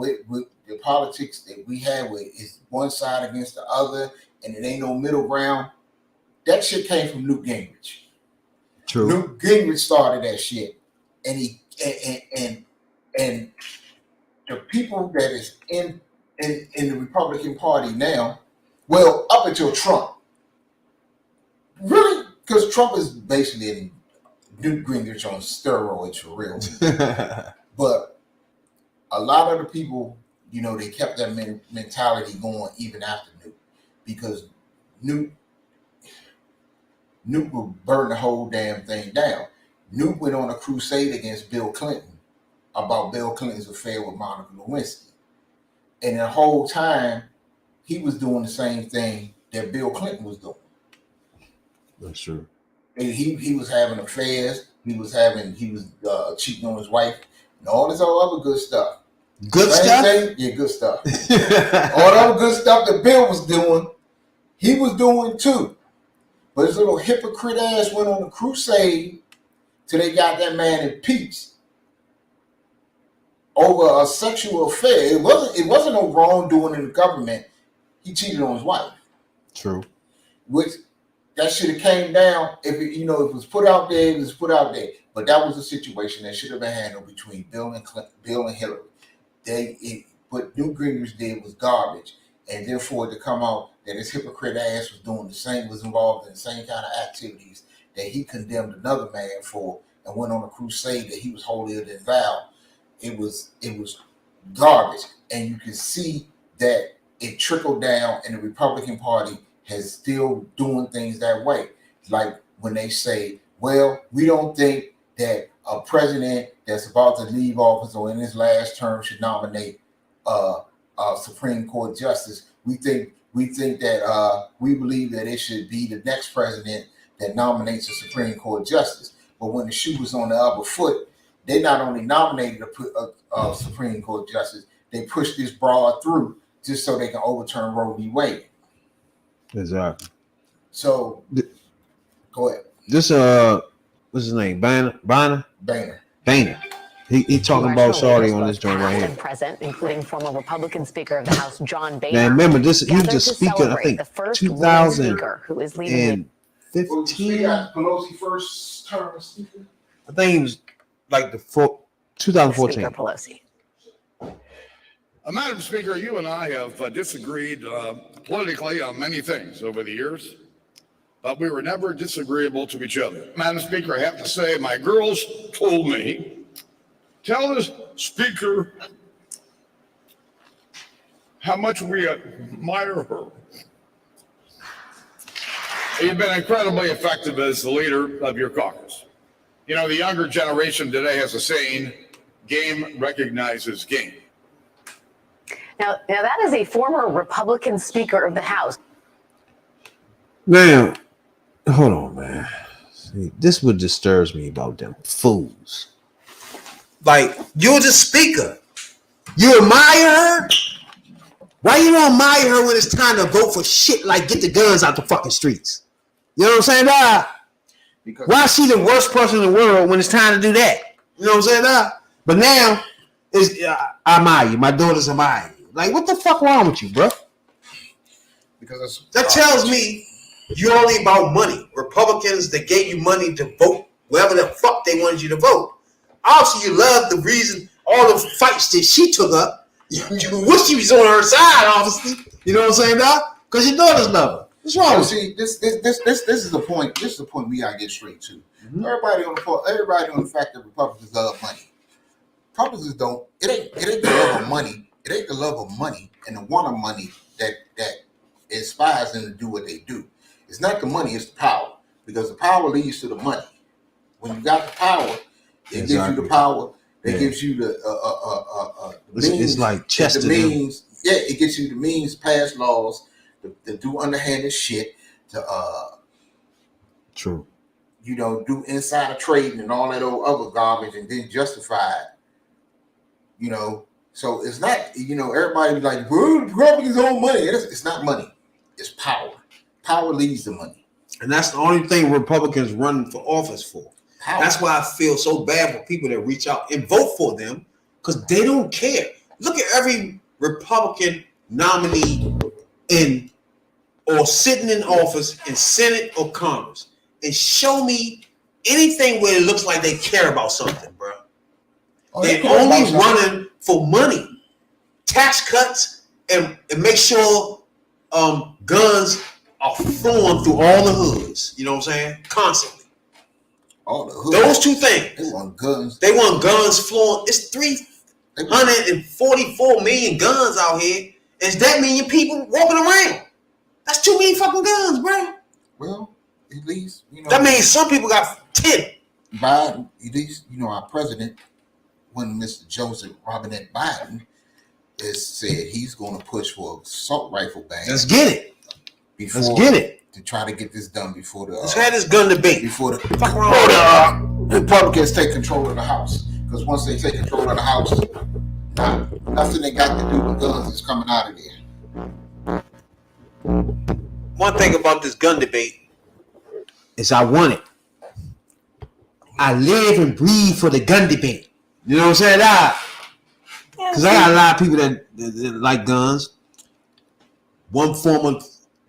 we have with is one side against the other, and it ain't no middle ground. That shit came from Newt Gingrich. True. Newt Gingrich started that shit, and and the people that is in the Republican Party now, well, up until Trump, really, because Trump is basically Newt Gingrich on steroids for real. But a lot of the people, they kept that mentality going even after Newt, because Newt would burn the whole damn thing down. Newt went on a crusade against Bill Clinton about Bill Clinton's affair with Monica Lewinsky. And the whole time, he was doing the same thing that Bill Clinton was doing. That's true. And he was having affairs. He was cheating on his wife and all this other good stuff. Good stuff? Yeah, good stuff. All that good stuff that Bill was doing, he was doing too. But his little hypocrite ass went on a crusade till they got that man impeached over a sexual affair. It wasn't no wrongdoing in the government. He cheated on his wife. True. Which that should have came down if it was put out there. It was put out there. But that was a situation that should have been handled between Bill and Hillary. What Newt Gingrich did was garbage, and therefore to come out that his hypocrite ass was involved in the same kind of activities that he condemned another man for, and went on a crusade that he was holier than thou. It was garbage, and you can see that it trickled down, and the Republican Party has still doing things that way. Like when they say, well, we don't think that a president that's about to leave office or in his last term should nominate a Supreme Court justice. We think that we believe that it should be the next president that nominates a Supreme Court justice. But when the shoe was on the other foot, they not only nominated a Supreme Court justice, they pushed this broad through just so they can overturn Roe v. Wade. Exactly. So go ahead. This what's his name? Boehner. He talking about Saudi on this joint right here. Present, including former Republican Speaker of the House John Boehner. Now remember, this he was the speaker. I think 2015. Pelosi first term as speaker. I think he was like the 2014. Speaker Pelosi. Madam Speaker, you and I have disagreed politically on many things over the years, but we were never disagreeable to each other. Madam Speaker, I have to say, my girls told me, tell the Speaker how much we admire her. You've been incredibly effective as the leader of your caucus. You know, the younger generation today has a saying, game recognizes game. Now that is a former Republican Speaker of the House. Now, hold on, man. See, this what disturbs me about them fools. Like, you're the speaker. You admire her? Why you don't admire her when it's time to vote for shit like get the guns out the fucking streets? You know what I'm saying, dog? Because why is she the worst person in the world when it's time to do that? You know what I'm saying, dog? But now, I admire you. My daughters admire you. Like, what the fuck wrong with you, bro? Because that tells me you're only about money. Republicans that gave you money to vote wherever the fuck they wanted you to vote. Obviously, you love the reason, all the fights that she took up. You wish she was on her side, obviously. You know what I'm saying, dog? Because your daughters love her. What's wrong with you? See, this is the point. This is the point we gotta get straight to. Mm-hmm. Everybody on the fact that Republicans love money. Republicans don't. It ain't the love of money. It ain't the love of money and the want of money that inspires them to do what they do. It's not the money, it's the power. Because the power leads to the money. When you got the power, it gives you the power. It gives you the means. It's like chess to means. Yeah, it gets you the means, pass laws, to do underhanded shit, to true. You know, do insider trading and all that old other garbage, and then justify it. You know. So it's not, you know, everybody be like, well, Republicans own money. It's not money. It's power. Power leads to money. And that's the only thing Republicans run for office for. Power. That's why I feel so bad for people that reach out and vote for them, because they don't care. Look at every Republican nominee or sitting in office in Senate or Congress, and show me anything where it looks like they care about something, bro. They're only running for money, tax cuts, and make sure guns are flowing through all the hoods. You know what I'm saying? Constantly. All the hoods. Those two things. They want guns. They want guns flowing. It's 344 million guns out here. Is that many people walking around? That's too many fucking guns, bro. Well, at least, you know. That means some people got 10. Biden, at least, you know, our president, when Mr. Joseph Robinette Biden has said he's going to push for an assault rifle ban. Let's get it. Let's get it. To try to get this done before the. Let's have this gun debate. Before the the Republicans take control of the House. Because once they take control of the House, nothing they got to do with guns is coming out of there. One thing about this gun debate is I want it. I live and breathe for the gun debate. You know what I'm saying? Because I got a lot of people that like guns. One former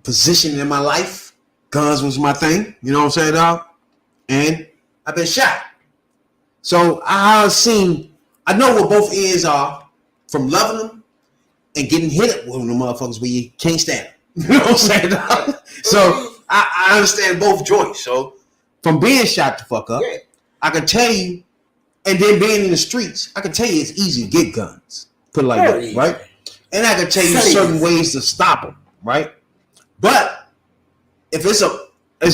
position in my life, guns was my thing. You know what I'm saying, dog? And I've been shot. So I know what both ends are from loving them and getting hit up with them motherfuckers where you can't stand them. You know what I'm saying, dog? So I understand both joints. So from being shot the fuck up, I can tell you, and then being in the streets, I can tell you it's easy to get guns. Put it like that, right? And I can tell you certain ways to stop them, right? But if it's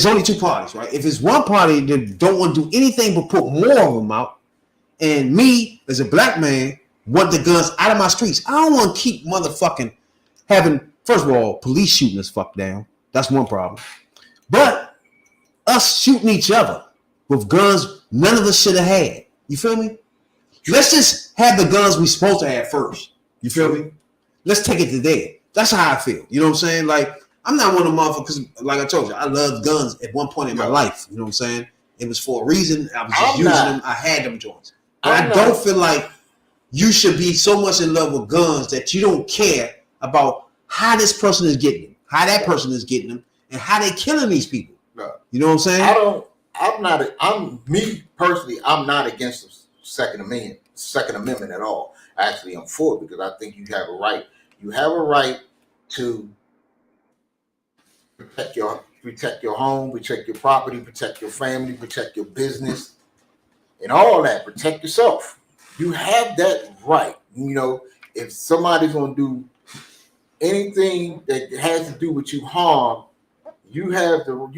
only two parties, right? If it's one party that don't want to do anything but put more of them out, and me as a black man want the guns out of my streets, I don't want to keep motherfucking having, first of all, police shooting us fuck down. That's one problem. But us shooting each other with guns none of us should have had. You feel me? Let's just have the guns we supposed to have first. You feel me? Let's take it to there. That's how I feel. You know what I'm saying? Like, I'm not one of the motherfuckers. Like I told you, I loved guns at one point in my life. You know what I'm saying? It was for a reason. I was just using them. I had them joints. But I don't feel like you should be so much in love with guns that you don't care about how this person is getting them, how that person is getting them, and how they killing these people. You know what I'm saying? I'm me personally, I'm not against the Second Amendment at all. Actually, I'm for it because I think you have a right. You have a right to protect your home, protect your property, protect your family, protect your business, and all that. Protect yourself. You have that right. You know, if somebody's gonna do anything that has to do with you harm, you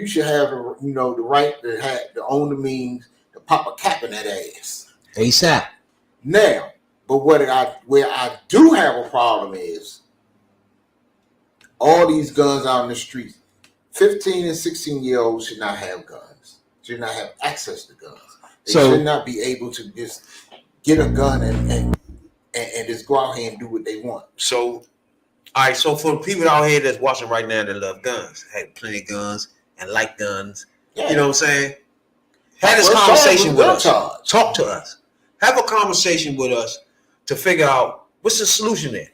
should have the right to own the means to pop a cap in that ass. ASAP. Now, but where I do have a problem is all these guns out in the streets. 15 and 16-year-olds should not have guns. Should not have access to guns. They should not be able to just get a gun and just go out here and do what they want. So, all right. So for the people out here that's watching right now that love guns, have plenty of guns and like guns, you know what I'm saying? Have this conversation with us. Talk to us. Have a conversation with us to figure out what's the solution there.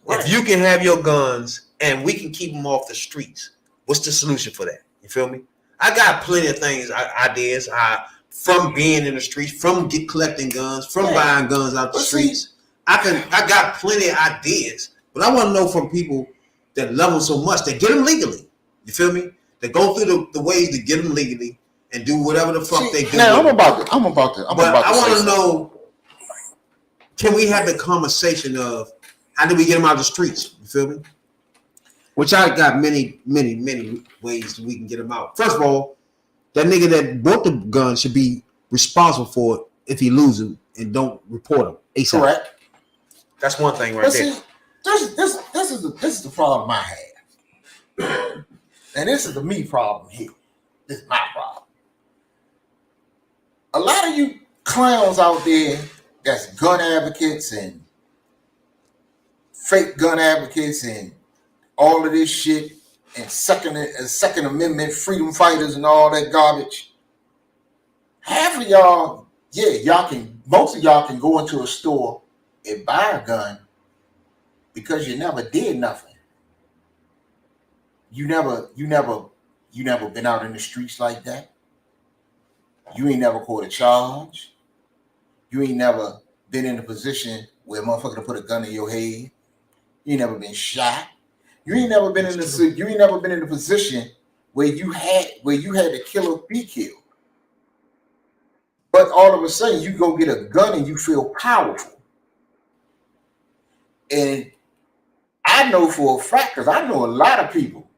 Right. If you can have your guns and we can keep them off the streets, what's the solution for that? You feel me? I got plenty of things, ideas. From being in the streets, from collecting guns, from buying guns out the streets. I got plenty of ideas, but I want to know from people that love them so much that get them legally. You feel me? They go through the ways to get them legally and do whatever the fuck they do. Now I'm about to. I want to know: can we have the conversation of how do we get them out of the streets? You feel me? Which I got many ways that we can get them out. First of all, that nigga that bought the gun should be responsible for it if he loses them and don't report him ASAP. Correct. That's one thing right there. This is the problem I have. And this is the me problem here. This is my problem. A lot of you clowns out there that's gun advocates and fake gun advocates and all of this shit and Second Amendment freedom fighters and all that garbage. Half of y'all, most of y'all can go into a store and buy a gun because you never did nothing. You never been out in the streets like that. You ain't never caught a charge. You ain't never been in a position where a motherfucker put a gun in your head. You ain't never been shot. You ain't never been in a position where you had to kill or be killed. But all of a sudden you go get a gun and you feel powerful. And I know for a fact, because I know a lot of people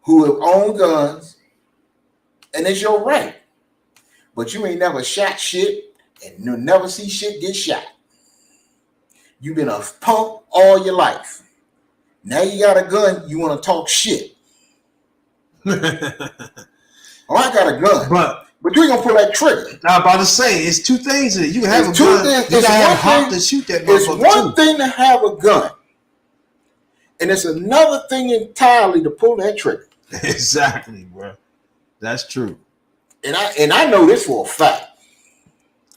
who have owned guns, and it's your right. But you ain't never shot shit, and you'll never see shit get shot. You've been a punk all your life. Now you got a gun, you want to talk shit. I got a gun. But you ain't gonna pull that trigger. I'm about to say, it's two things. You can have a gun. You gotta have a heart to shoot that motherfucker. It's one thing to have a gun, and it's another thing entirely to pull that trigger. Exactly, bro. That's true. And I know this for a fact.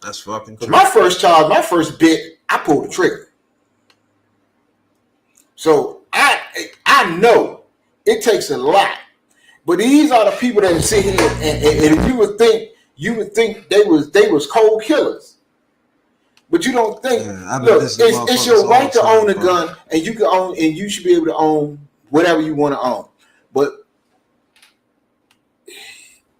That's fucking true. My first charge, my first bit, I pulled the trigger. So I know it takes a lot. But these are the people that sit here and you would think they was cold killers. But you don't think look, it's your right to own a gun, and you can own, and you should be able to own whatever you want to own. But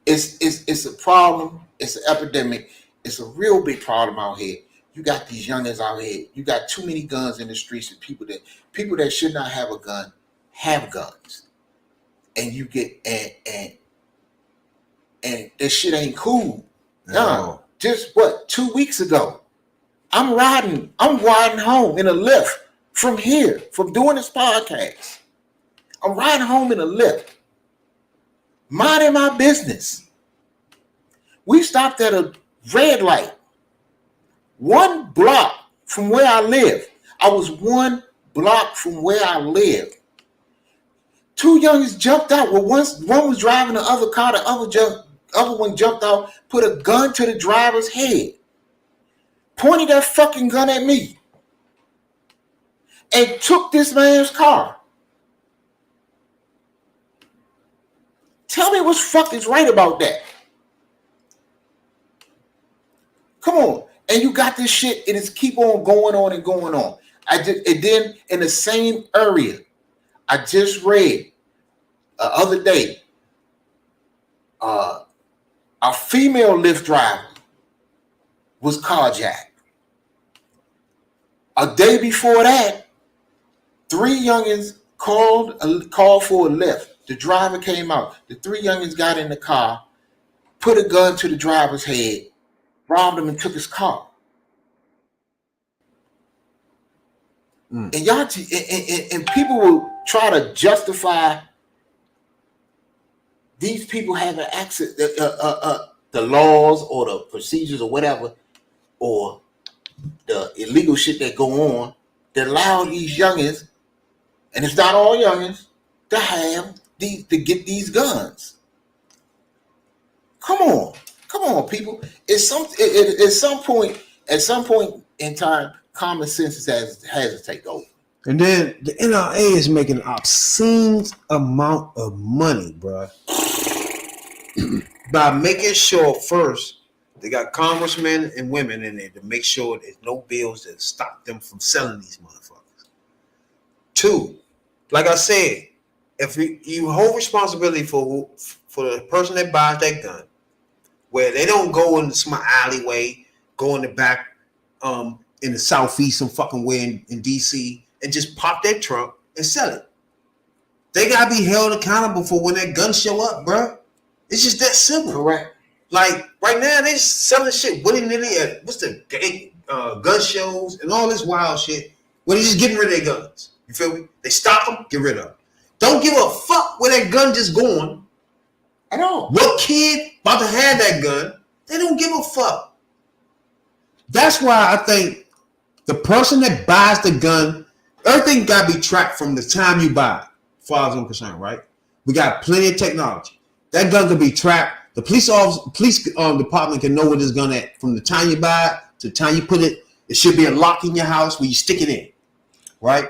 it's a problem, it's an epidemic, it's a real big problem out here. You got these youngins out here, you got too many guns in the streets, and people that should not have a gun have guns. And you get and this shit ain't cool. No. Just 2 weeks ago, I'm riding home in a Lyft from here, from doing this podcast. I'm riding home in a Lyft, minding my business. We stopped at a red light, 1 block from where I live. I was 1 block from where I lived. 2 youngins jumped out. Well, one was driving the other car. The other one jumped out, put a gun to the driver's head, pointed that fucking gun at me, and took this man's car. Tell me what fuck is right about that. Come on. And you got this shit, and it's keep on going on and going on. And then in the same area, I just read the other day, a female Lyft driver was carjacked. A day before that, 3 youngins called for a lift. The driver came out. The 3 youngins got in the car, put a gun to the driver's head, robbed him, and took his car. And y'all, and people will try to justify these people having access, the laws or the procedures or whatever, or the illegal shit that go on that allow these youngins, and it's not all youngins, to have these, to get these guns. Come on, people. At some point in time, common sense has to take over. And then the NRA is making an obscene amount of money, bro, by making sure first they got congressmen and women in there to make sure there's no bills that stop them from selling these motherfuckers. 2, like I said, if you hold responsibility for the person that buys that gun, where they don't go in some alleyway, go in the back, in the southeast, some fucking way in DC, and just pop that trunk and sell it. They gotta be held accountable for when that gun show up, bro. It's just that simple. Correct. Like right now, they selling shit willy-nilly at gun shows and all this wild shit. Where they just getting rid of their guns. You feel me? They stop them, get rid of them. Don't give a fuck where that gun just going. At all. What kid about to have that gun? They don't give a fuck. That's why I think the person that buys the gun, everything got to be tracked from the time you buy it, as far as I'm concerned, right? We got plenty of technology. That gun can be tracked. The police department can know where this gun at from the time you buy it to the time you put it. It should be a lock in your house where you stick it in, right?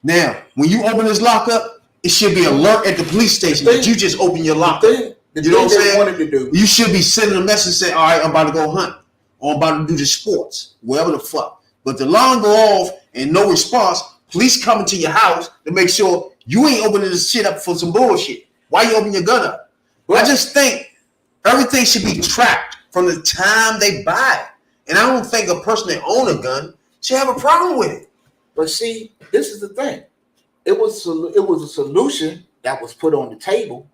Now, when you open this lock up, it should be alert at the police station that you just open your lock. You know what I'm saying? Wanted to do. You should be sending a message saying, all right, I'm about to go hunt. Or I'm about to do the sports, whatever the fuck. But the alarm go off and no response, police coming to your house to make sure you ain't opening this shit up for some bullshit. Why you open your gun up? Well, I just think everything should be tracked from the time they buy it. And I don't think a person that own a gun should have a problem with it. But see, this is the thing. It was a solution that was put on the table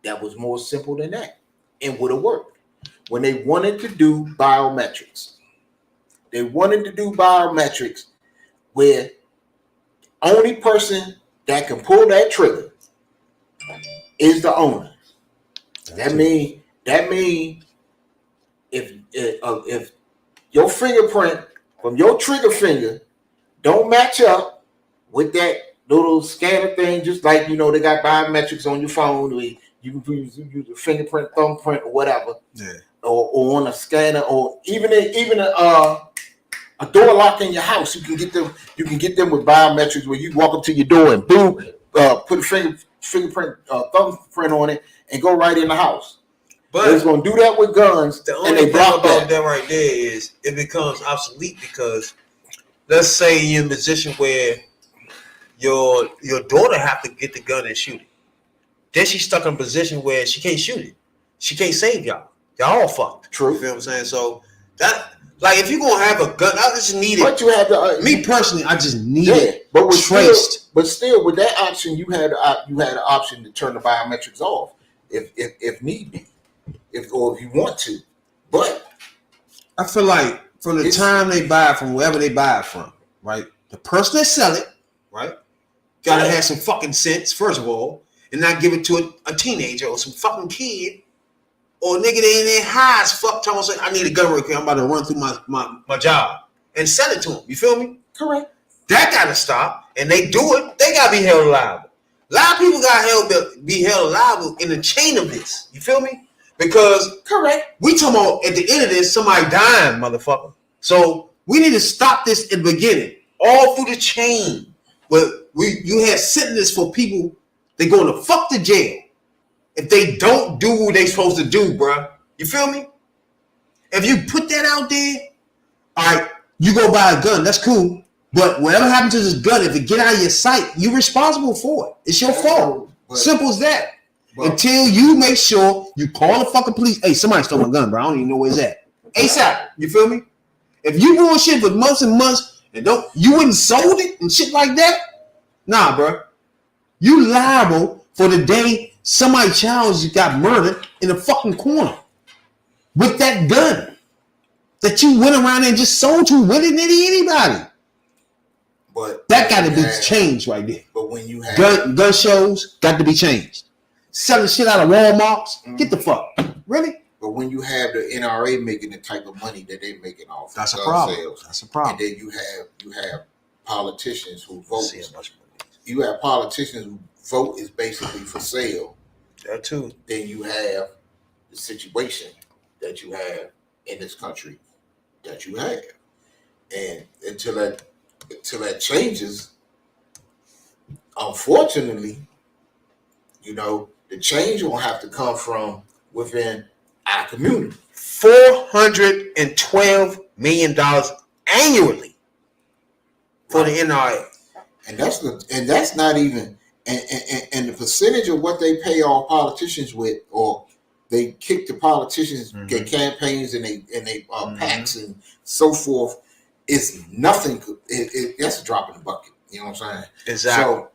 that was more simple than that and would have worked. When they wanted to do biometrics, where only person that can pull that trigger is the owner. That mean if your fingerprint from your trigger finger don't match up with that little scanner thing, just like they got biometrics on your phone, where you can use a fingerprint, thumbprint, or whatever, or on a scanner, or even a door lock in your house. You can get them with biometrics where you walk up to your door and boom, put a fingerprint, thumbprint on it, and go right in the house. But it's gonna do that with guns. The only thing about that right there is it becomes obsolete because let's say you're in a position where your daughter have to get the gun and shoot it. Then she's stuck in a position where she can't shoot it. She can't save y'all. Y'all all fucked. True. You feel what I'm saying? So that, like, if you're gonna have a gun, I just need it. But you have to. Me personally, I just need it. But with traced. Still, with that option, you had the option to turn the biometrics off if need be, if you want to. But I feel like from the time they buy it from wherever they buy it from, right? The person that sell it, right, gotta have some fucking sense, first of all, and not give it to a teenager or some fucking kid or a nigga that ain't there high as fuck. Tell me, I need a gun real quick. I'm about to run through my job and sell it to him. You feel me? Correct. That gotta stop. And they do it, they gotta be held liable. A lot of people got be held liable in the chain of this. You feel me? Because correct. We talking about at the end of this, somebody dying, motherfucker. So we need to stop this in the beginning, all through the chain. But you had sentences for people, they going to fuck the jail if they don't do what they supposed to do, bruh. You feel me? If you put that out there, all right, you go buy a gun, that's cool. But whatever happened to this gun, if it get out of your sight, you're responsible for it. It's your fault. Simple as that. Until you make sure you call the fucking police. Hey, somebody stole my gun, bro. I don't even know where it's at. ASAP. You feel me? If you doing shit for months and months and you wouldn't sold it and shit like that, nah, bro. You liable for the day somebody child got murdered in a fucking corner with that gun that you went around and just sold to willy-nilly anybody. But that got to be changed right there. But when you have gun shows, got to be changed. Selling shit out of Walmarts, get the fuck. Really? But when you have the NRA making the type of money that they're making off that's of a gun problem. sales, that's a problem. And then you have politicians who vote. You have politicians who vote is basically for sale. That too. Then you have the situation that you have in this country that you have, and until that changes, unfortunately, the change will have to come from within our community. $412 million annually for the NRA, and that's not even and the percentage of what they pay all politicians with, or they kick the politicians get campaigns and they PACs and so forth, is nothing. That's a drop in the bucket. You know what I'm saying? Exactly. So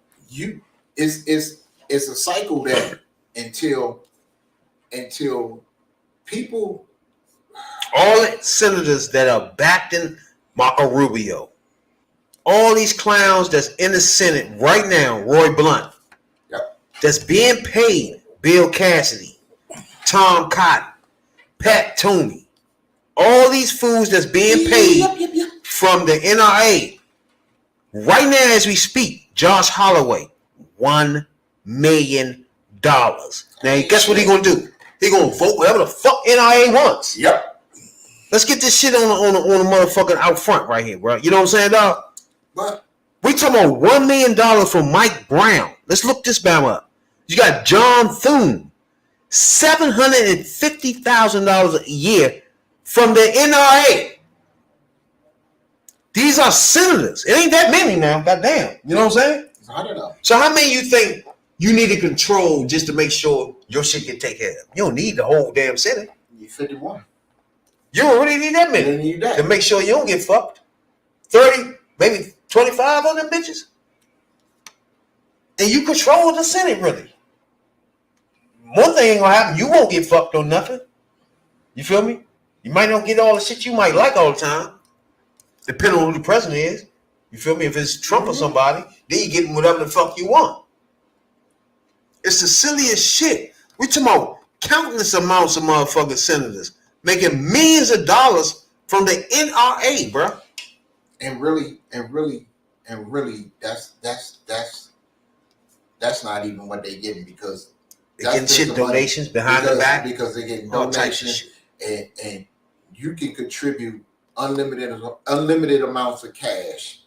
it's a cycle that until people, all the senators that are backing Marco Rubio, all these clowns that's in the Senate right now, Roy Blunt, that's being paid, Bill Cassidy, Tom Cotton, Pat Toomey, all these fools that's being paid from the NRA right now as we speak, Josh Holloway, $1 million. Now, guess what he gonna do? He gonna vote whatever the fuck NRA wants. Yep. Let's get this shit on the motherfucking out front right here, bro. You know what I'm saying, dog? What? We talking about $1 million from Mike Brown. Let's look this bam up. You got John Thune, $750,000 a year from the NRA. These are senators. It ain't that many now. Goddamn. You know what I'm saying? I don't know. So how many you think you need to control just to make sure your shit get taken care of? You don't need the whole damn Senate. You 51. You don't really need that many need that to make sure you don't get fucked. 30, maybe 25 of them bitches. And you control the Senate, really. One thing ain't gonna happen. You won't get fucked on nothing. You feel me? You might not get all the shit you might like all the time, depending on who the president is. You feel me? If it's Trump or somebody, then you get whatever the fuck you want. It's the silliest shit. We talking about countless amounts of motherfucking senators making millions of dollars from the NRA, bro. And really, that's not even what they getting, because they're getting shit donations behind the back, because they're getting donations, and you can contribute unlimited amounts of cash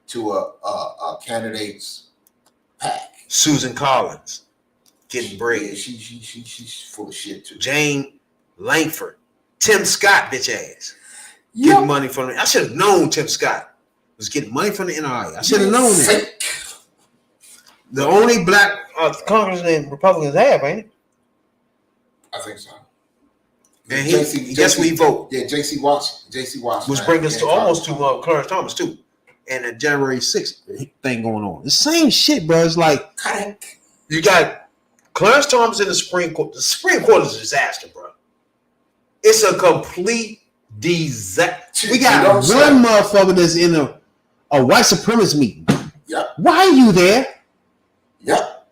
to a candidate's PAC. Susan Collins getting bread. Yeah, she's full of shit too. Jane Langford, Tim Scott, bitch ass, getting money from it. I should have known Tim Scott was getting money from the NRA. I should have known that. The only black congressman Republicans have, ain't it? I think so. And guess we vote. Yeah, J.C. Washington. Which brings us to almost to Clarence Thomas too, and the January 6th thing going on. The same shit, bro. It's like you got Clarence Thomas in the Supreme Court. The Supreme Court is a disaster, bro. It's a complete disaster. We got one motherfucker that's in a white supremacist meeting. Yep. Why are you there? Yep.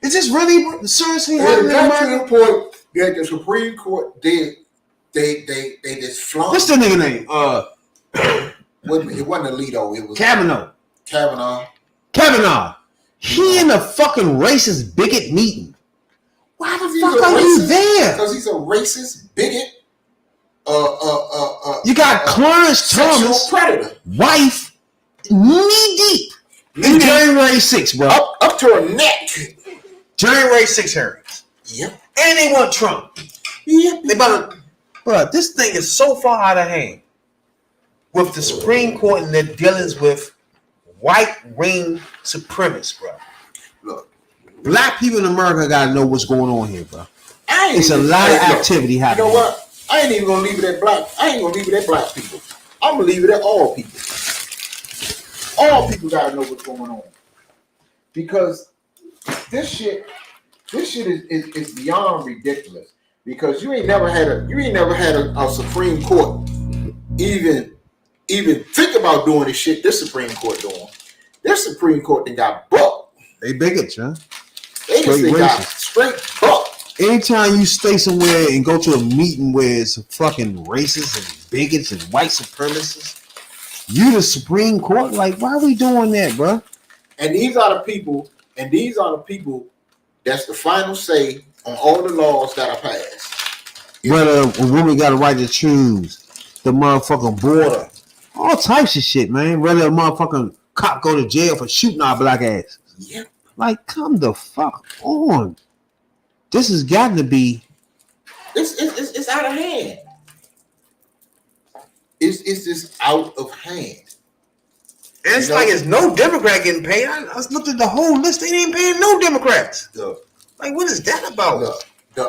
Is this really seriously happening? Got to the point that the Supreme Court they just flunked. What's the nigga name? It wasn't Alito. It was Kavanaugh. He in a fucking racist bigot meeting. Why the fuck are you there? Because he's a racist bigot. You got Clarence Thomas, predator, wife, knee deep in January 6th, bro. Up to her neck. January 6th hearings. Yep. And they want Trump. Yep. Bro, this thing is so far out of hand with the Supreme Court and their dealings with white ring supremacists, bro. Look, black people in America gotta know what's going on here, bro. It's a lot of activity happening. You know what? I ain't even gonna leave it at black. I ain't gonna leave it at black people. I'm gonna leave it at all people. All people gotta know what's going on, because this shit is beyond ridiculous. Because you ain't never had a Supreme Court even think about doing the shit this Supreme Court doing. This Supreme Court then got bucked. They bigots, huh? They just got straight bucked. Anytime you stay somewhere and go to a meeting where it's fucking racists and bigots and white supremacists, you the Supreme Court? Like, why are we doing that, bro? And these are the people that's the final say on all the laws that are passed. Whether a woman got a right to choose, the motherfucking border, all types of shit, man. Whether a motherfucking cop go to jail for shooting our black ass. Yep. Like, come the fuck on. This has got to be. It's out of hand. It's just out of hand. And it's like it's no Democrat getting paid. I looked at the whole list. They ain't paying no Democrats. Like, what is that about? The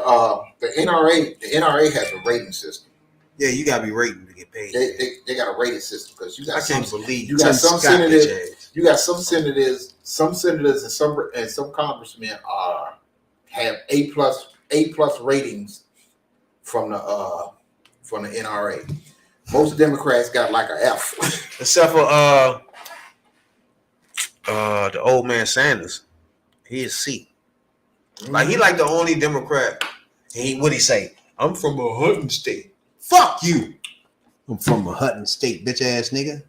NRA has a rating system. Yeah, you gotta be rating to get paid. They got a rating system because you got some senators. You got some senators and some congressmen have A plus ratings from the NRA. Most Democrats got like an F. Except for the old man Sanders. He is C. Like, he like the only Democrat. What'd he say? I'm from a hunting state. Fuck you. I'm from a hunting state, bitch ass nigga.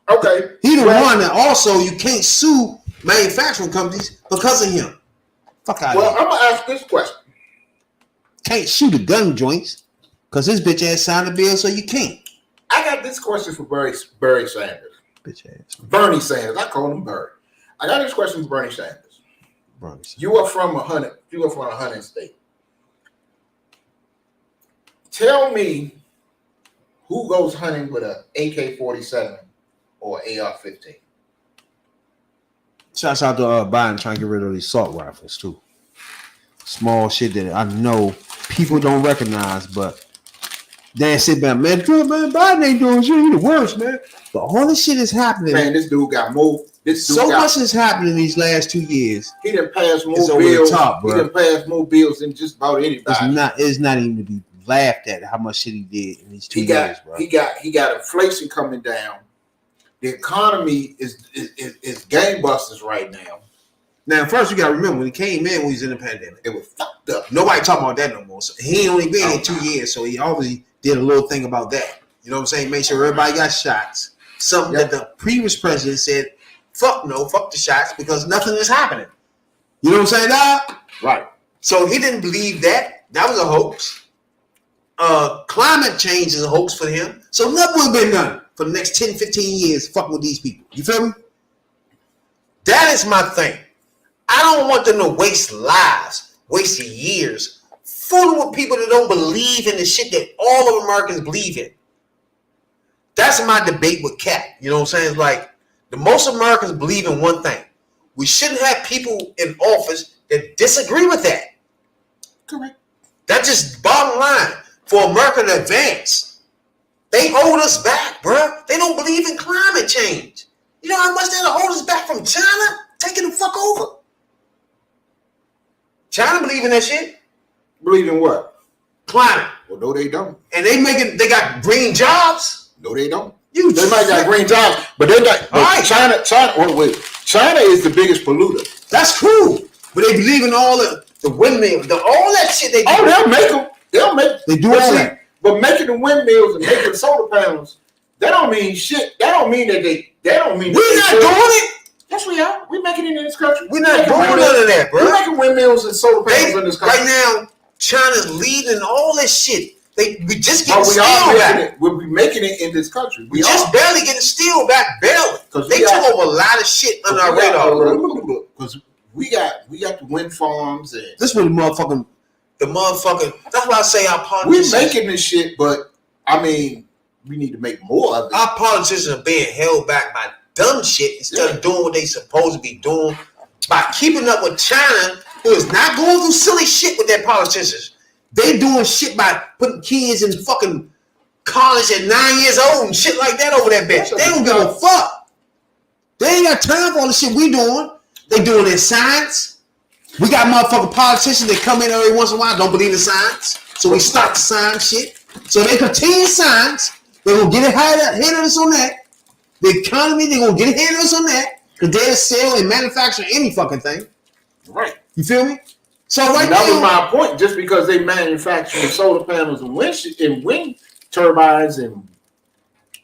Okay. He the one that also you can't sue manufacturing companies because of him. Fuck out of here. Well, I'm gonna ask this question. Can't shoot the gun joints because his bitch ass signed a bill, so you can't. I got this question for Bernie Sanders. Bitch ass. Bernie Sanders. I call him Bernie. I got this question for Bernie Sanders. You are from a hunting state. Tell me who goes hunting with a AK-47 or AR-15. Shouts out to Biden trying to get rid of these assault rifles too. Small shit that I know people don't recognize, but they sit back, man, Biden ain't doing shit. He the worst, man. But all this shit is happening. Man, this dude got moved. Much has happened in these last 2 years. He done passed more bills. He done passed more bills than just about anybody. It's not even to be laughed at how much shit he did in these 2 years, bro. He got inflation coming down. The economy is gangbusters right now. Now, first you gotta remember when he came in when he was in the pandemic, it was fucked up. Nobody talking about that no more. So he ain't only been here 2 years, so he obviously did a little thing about that. You know what I'm saying? Make sure everybody got shots. Something that the previous president said, fuck the shots because nothing is happening. You know what I'm saying, dog? Right. So he didn't believe that. That was a hoax. Climate change is a hoax for him. So nothing will have been done for the next 10, 15 years fucking with these people. You feel me? That is my thing. I don't want them to waste lives, waste years, fooling with people that don't believe in the shit that all of Americans believe in. That's my debate with Cat. You know what I'm saying? It's like, the most Americans believe in one thing. We shouldn't have people in office that disagree with that. Correct. That's just bottom line. For America to advance, they hold us back, bro. They don't believe in climate change. You know how much they hold us back from China taking the fuck over? China believe in that shit. Believe in what? Climate. Well, no, they don't. And they got green jobs. No, they don't. They might got green jobs, but they're not. Right. China. China is the biggest polluter. That's cool, but they believe in all the windmills, all that shit they do. Oh, they'll make them. They do all that. But making the windmills and making the solar panels, that don't mean shit. That don't mean that We're not doing it. Yes, we are. We're making it in this country. We're not doing none of that, bro. We're making windmills and solar panels in this country. Right now, China's leading all this shit. We just getting But we steel are back. we'll be making it in this country. We just barely getting steel back, barely. They took over a lot of shit on our radar, bro. Because we got the wind farms and This was the motherfucking. That's why I say our we're politicians. making this shit, but I mean, we need to make more of it. Our politicians are being held back by dumb shit instead of doing what they supposed to be doing by keeping up with China, who is not going through silly shit with their politicians. They doing shit by putting kids in fucking college at 9 years old and shit like that over that bitch. They don't give a fuck. They ain't got time for all the shit we doing. They doing their science. We got motherfucking politicians that come in every once in a while, don't believe in science. So we start the science shit. So they continue science. They're gonna get ahead of us on that. The economy, they're gonna get ahead of us on that. Because they'll sell and manufacture any fucking thing. Right. You feel me? So right that now, was my point. Just because they manufacture solar panels and wind turbines and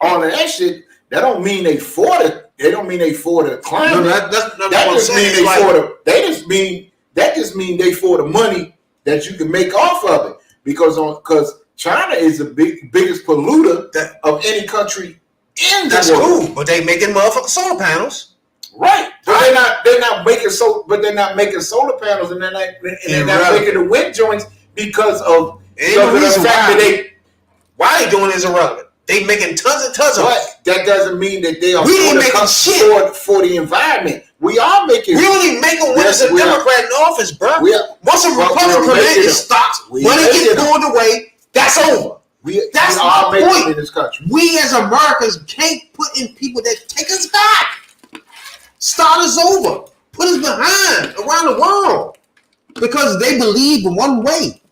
all of that shit, that don't mean they for the. They don't mean they for the climate. No, that's what that I'm just saying. mean they for the. That just mean they for the money that you can make off of it. Because China is the biggest polluter of any country in the That's world. cool, but they making motherfucking solar panels. Right, but they're not making solar panels, and they're not making the wind joints because of the fact that why they doing it is irrelevant. They making tons and tons of it. That doesn't mean that they are for the environment. We are making. We only make them when there's a Democrat in office, bro. Once a Republican president stops, when it gets pulled away, that's over. That's my point. In this country. We as Americans can't put in people that take us back. Start us over. Put us behind around the world. Because they believe in one way.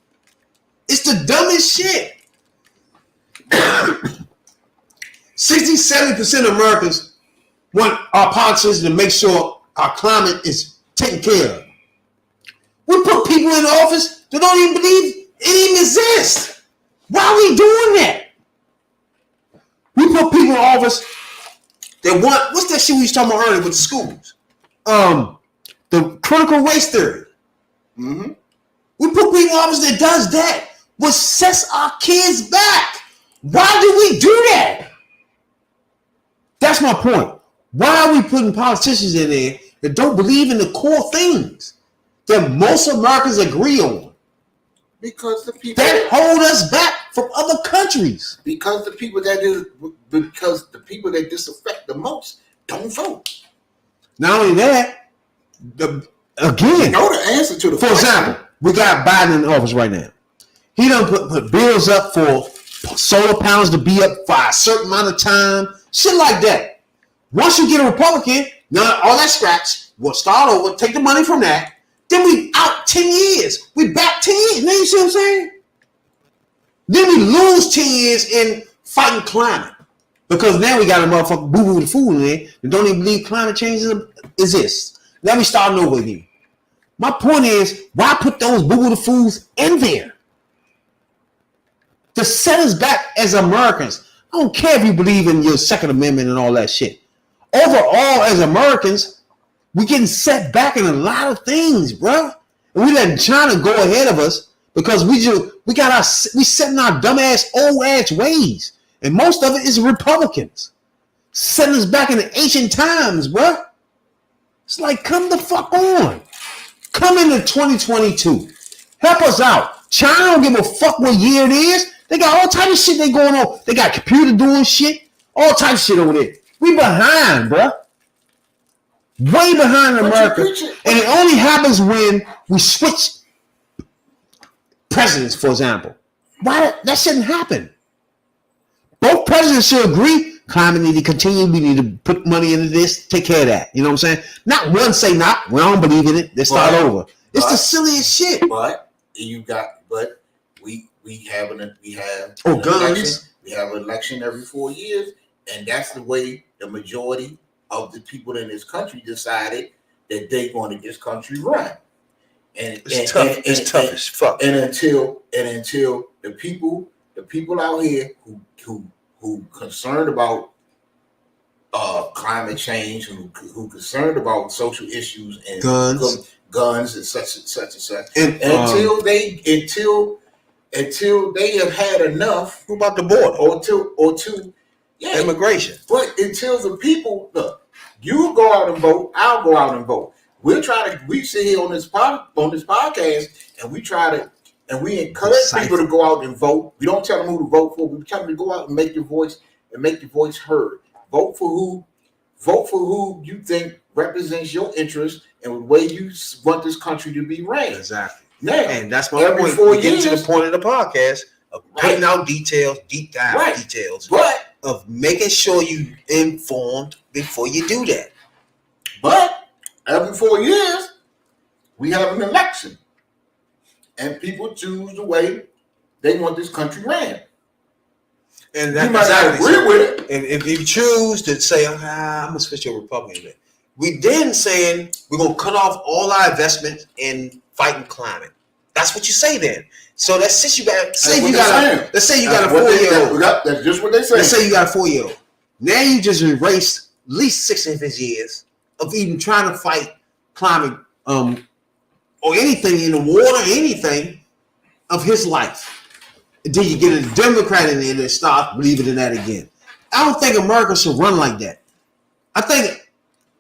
It's the dumbest shit. 67% of Americans want our politicians to make sure our climate is taken care of. We put people in office that don't even believe it even exists. Why are we doing that? We put people in office that want, what's that shit we was talking about earlier with the schools? The critical race theory. Mm-hmm. We put people in office that does that, which sets our kids back. Why do we do that? That's my point. Why are we putting politicians in there that don't believe in the core things that most Americans agree on? Because the people that hold us back from other countries. Because the people that disaffect the most don't vote. Not only that, again, you know the answer to the question. For example, we got Biden in office right now. He done put bills up for solar panels to be up for a certain amount of time, shit like that. Once you get a Republican, now all that scratch, we'll start over, take the money from that. Then we out 10 years. We back 10 years. Now you see what I'm saying? Then we lose 10 years in fighting climate. Because now we got a motherfucker boo-boo the fool in there that don't even believe climate change exists. Let me start over again. My point is, why put those boo-boo the fools in there? To set us back as Americans. I don't care if you believe in your Second Amendment and all that shit. Overall, as Americans, we getting set back in a lot of things, bro. And we letting China go ahead of us because we setting our dumbass old ass ways. And most of it is Republicans. Setting us back in the ancient times, bro. It's like, come the fuck on. Come into 2022. Help us out. China don't give a fuck what year it is. They got all types of shit they going on. They got computer doing shit. All types of shit over there. We behind, bro. Way behind America. And it only happens when we switch presidents, for example. Why? That shouldn't happen. Both presidents should agree. Climate need to continue. We need to put money into this. Take care of that. You know what I'm saying? Not one say not. We don't believe in it. Let's start over. It's the silliest shit. But we have guns. Election. We have an election every 4 years, and that's the way the majority of the people in this country decided that they're going to get this country run. And it's tough as fuck. And until the people out here who concerned about climate change, who concerned about social issues and guns and such and such and such. And until they have had enough. What about the border? Or two, yeah, immigration. But until the people look, you go out and vote, I'll go out and vote. We sit here on this podcast and we encourage people to go out and vote. We don't tell them who to vote for. We tell them to go out and make your voice heard. Vote for who you think represents your interest and the way you want this country to be ran. Exactly. Now, and that's my point. We get to the point of the podcast of putting out details, deep dive details, of making sure you informed before you do that. But every 4 years, we have an election, and people choose the way they want this country ran. And you might not agree with it. And if you choose to say, I'm gonna switch to a Republican, we then saying we're gonna cut off all our investment in fighting climate. That's what you say then. So let's say you got a 4-year-old. That's just what they say. Let's say you got a 4-year-old. Now you just erased at least 6 of his years of even trying to fight climate or anything in the water, anything of his life. Then you get a Democrat in there that starts believing in that again. I don't think America should run like that. I think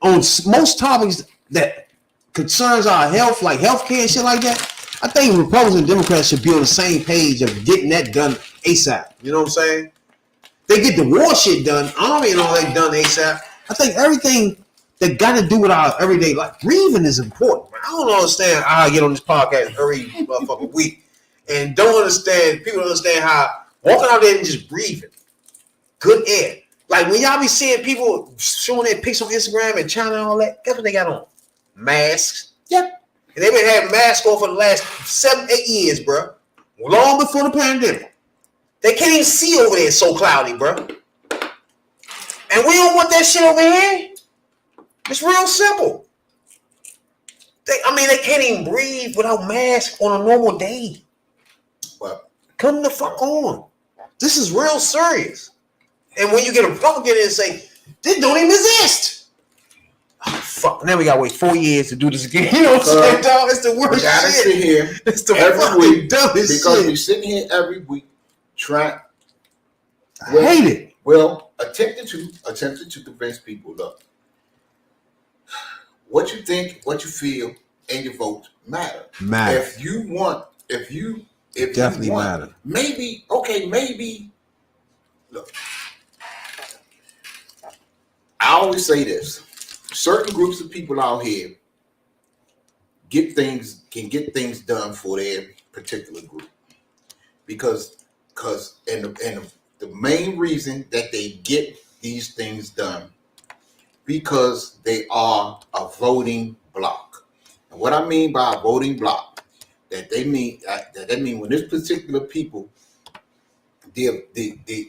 on most topics that concerns our health, like healthcare and shit like that, I think Republicans and Democrats should be on the same page of getting that done ASAP. You know what I'm saying? They get the war shit done, army and all that done ASAP. I think everything that got to do with our everyday life, breathing is important. I don't understand how I get on this podcast every motherfucking week and people don't understand how walking out there and just breathing good air. Like when y'all be seeing people showing their pics on Instagram and China and all that, guess what they got on? Masks. Yep. And they've been having masks on for the last 7-8 years, bro. Long before the pandemic. They can't even see over there. It's so cloudy, bro. And we don't want that shit over here. It's real simple. They can't even breathe without masks on a normal day. Well, come the fuck on. This is real serious. And when you get a Republican and say, this don't even exist. Oh, fuck. Now we gotta wait 4 years to do this again. You know what I'm saying, dog? It's the worst shit. Sit here it's the every week dumbest because shit. we're sitting here every week trying. I hate it. Well, attempted to convince people, look, what you think, what you feel, and your vote matter. If you want, definitely matter. Maybe, look, I always say this. Certain groups of people out here can get things done for their particular group. Because the main reason that they get these things done because they are a voting block. And what I mean by a voting block, that mean when this particular people, the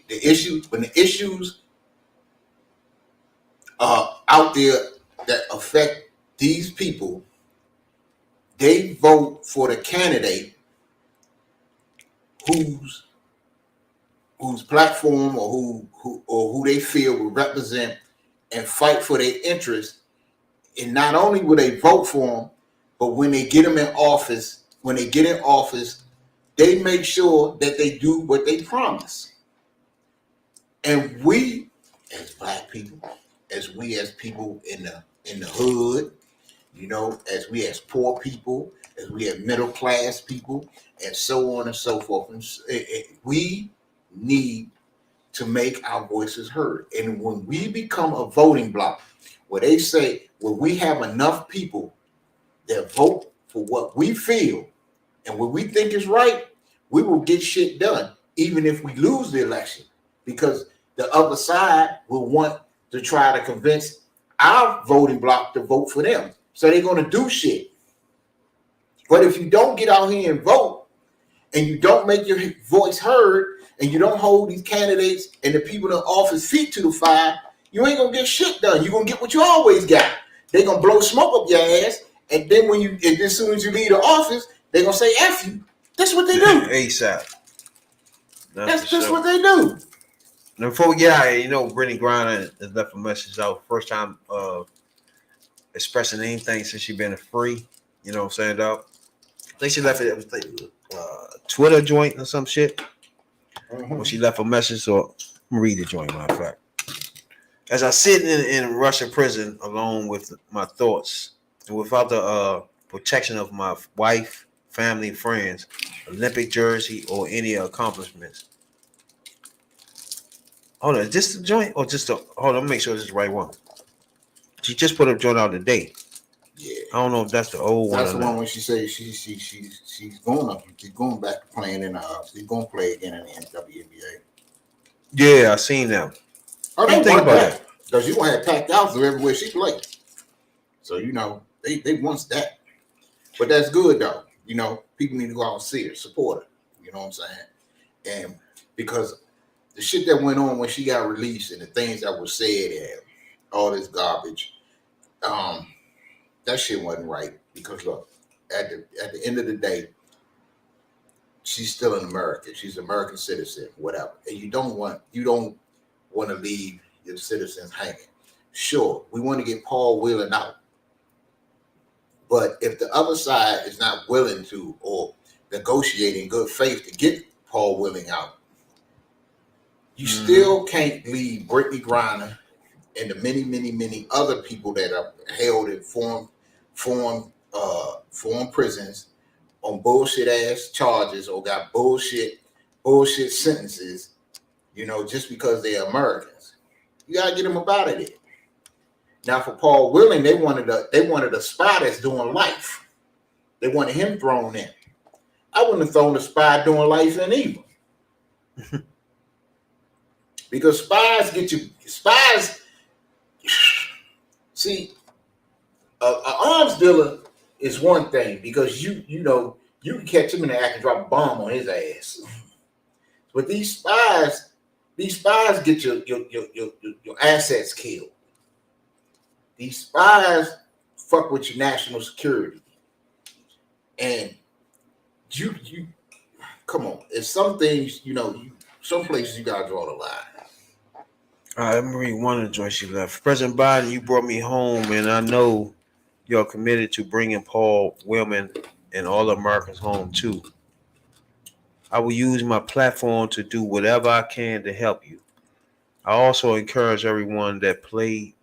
issues, when the issues out there that affect these people, they vote for the candidate whose platform or who they feel will represent and fight for their interests. And not only will they vote for them, but when they get them in office, they make sure that they do what they promise. And we, as black people, as people in the hood, as we as poor people, as we as middle class people, and so on and so forth, we need to make our voices heard. And when we become a voting block, where they say, when we have enough people that vote for what we feel and what we think is right, we will get shit done, even if we lose the election, because the other side will want to try to convince our voting block to vote for them. So they're going to do shit. But if you don't get out here and vote, and you don't make your voice heard, and you don't hold these candidates and the people in office feet to the fire, you ain't going to get shit done. You're going to get what you always got. They're going to blow smoke up your ass, and then as soon as you leave the office, they're going to say F you. That's what they do. ASAP. That's just what they do. Now, before we get out of here, Brittany Griner has left a message out. First time expressing anything since she been free. You know what I'm saying, dog? I think she left it Twitter joint or some shit. When she left a message, so I'm gonna read the joint, matter of fact. As I sit in Russian prison alone with my thoughts and without the protection of my wife, family, friends, Olympic jersey, or any accomplishments. Hold on, is this the joint or just hold on, make sure this is the right one. She just put a joint out today. Yeah. I don't know if that's the old one. That's the one when she says she's going up. She's going back to playing she's going to play again in the WNBA. Yeah, I seen them. Oh, they think about that because you want to have packed houses everywhere she played. So they want that. But that's good though. People need to go out and see her, support her. You know what I'm saying? And because the shit that went on when she got released and the things that were said and all this garbage, that shit wasn't right. Because look, at the end of the day, she's still an American. She's an American citizen, whatever. And you don't want to leave your citizens hanging. Sure, we want to get Paul Whelan out. But if the other side is not willing to or negotiate in good faith to get Paul Whelan out, you still can't leave Brittany Griner and the many, many, many other people that are held in foreign prisons on bullshit ass charges or got bullshit sentences, just because they're Americans. You gotta get them up out of there. Now for Paul Whelan, they wanted a spy that's doing life. They wanted him thrown in. I wouldn't have thrown a spy doing life in either. Because spies get you. See, an arms dealer is one thing because you can catch him in the act and drop a bomb on his ass. But these spies get your assets killed. These spies fuck with your national security. And you come on. It's some things, some places you gotta draw the line. All right, let me read one of the joints she left. President Biden, you brought me home, and I know you're committed to bringing Paul Whelan and all Americans home too. I will use my platform to do whatever I can to help you. I also encourage everyone that played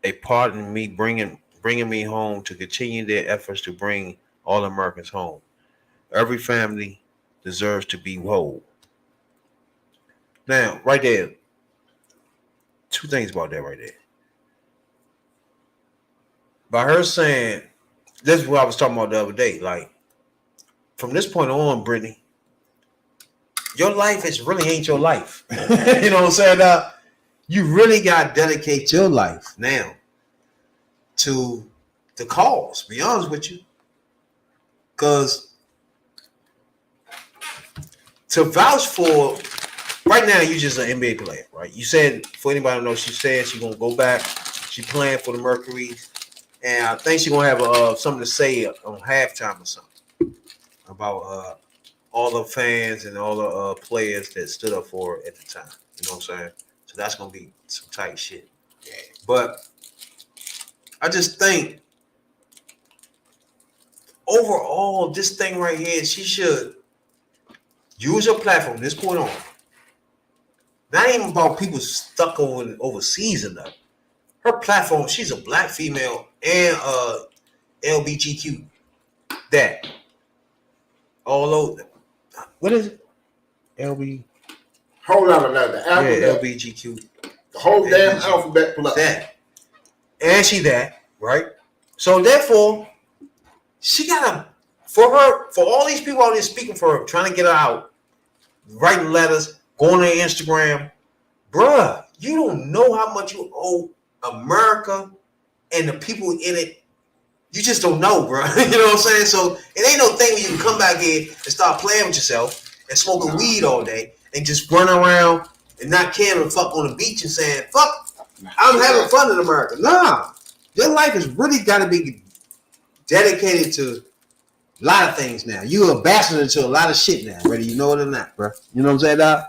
a part in me bringing me home to continue their efforts to bring all Americans home. Every family deserves to be whole. Now, right there, two things about that right there. By her saying, this is what I was talking about the other day, like, from this point on, Brittany, your life really ain't your life. You know what I'm saying? You really got to dedicate your life now to the cause, be honest with you. Because to vouch for, right now, you're just an NBA player, right? You said, for anybody who knows, she said she's going to go back. She's playing for the Mercury. And I think she's going to have something to say on halftime or something about all the fans and all the players that stood up for her at the time. You know what I'm saying? So that's going to be some tight shit. Yeah. But I just think overall, this thing right here, she should use her platform this point on. Not even about people stuck on overseas enough. Her platform, she's a black female and LBGQ. That. All over. What is it? LB. Whole lot of that. Yeah, LBGQ. The whole damn alphabet plus. That. And she that, right? So therefore, she gotta, for all these people out there speaking for her, trying to get her out, writing letters, going on Instagram, bruh, you don't know how much you owe America and the people in it. You just don't know, bro. You know what I'm saying? So it ain't no thing where you can come back in and start playing with yourself and smoking weed all day and just run around and not caring to fuck on the beach and saying, fuck, I'm having fun in America. Nah. Your life has really got to be dedicated to a lot of things now. You're an ambassador to a lot of shit now, whether you know it or not, bro. You know what I'm saying, dog?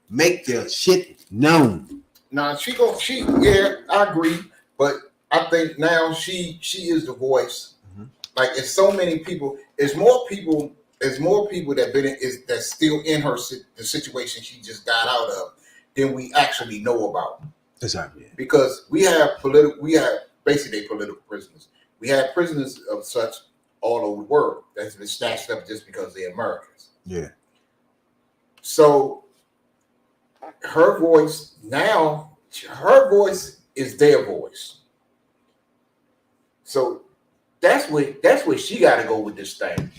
Make your shit No. Nah, yeah, I agree. But I think now she is the voice. Mm-hmm. Like it's so many people, there's more people that that's still in the situation she just got out of than we actually know about. Exactly. Because we have basically political prisoners. We have prisoners of such all over the world that's been snatched up just because they're Americans. Yeah. So her voice is their voice. So that's where she got to go with this thing,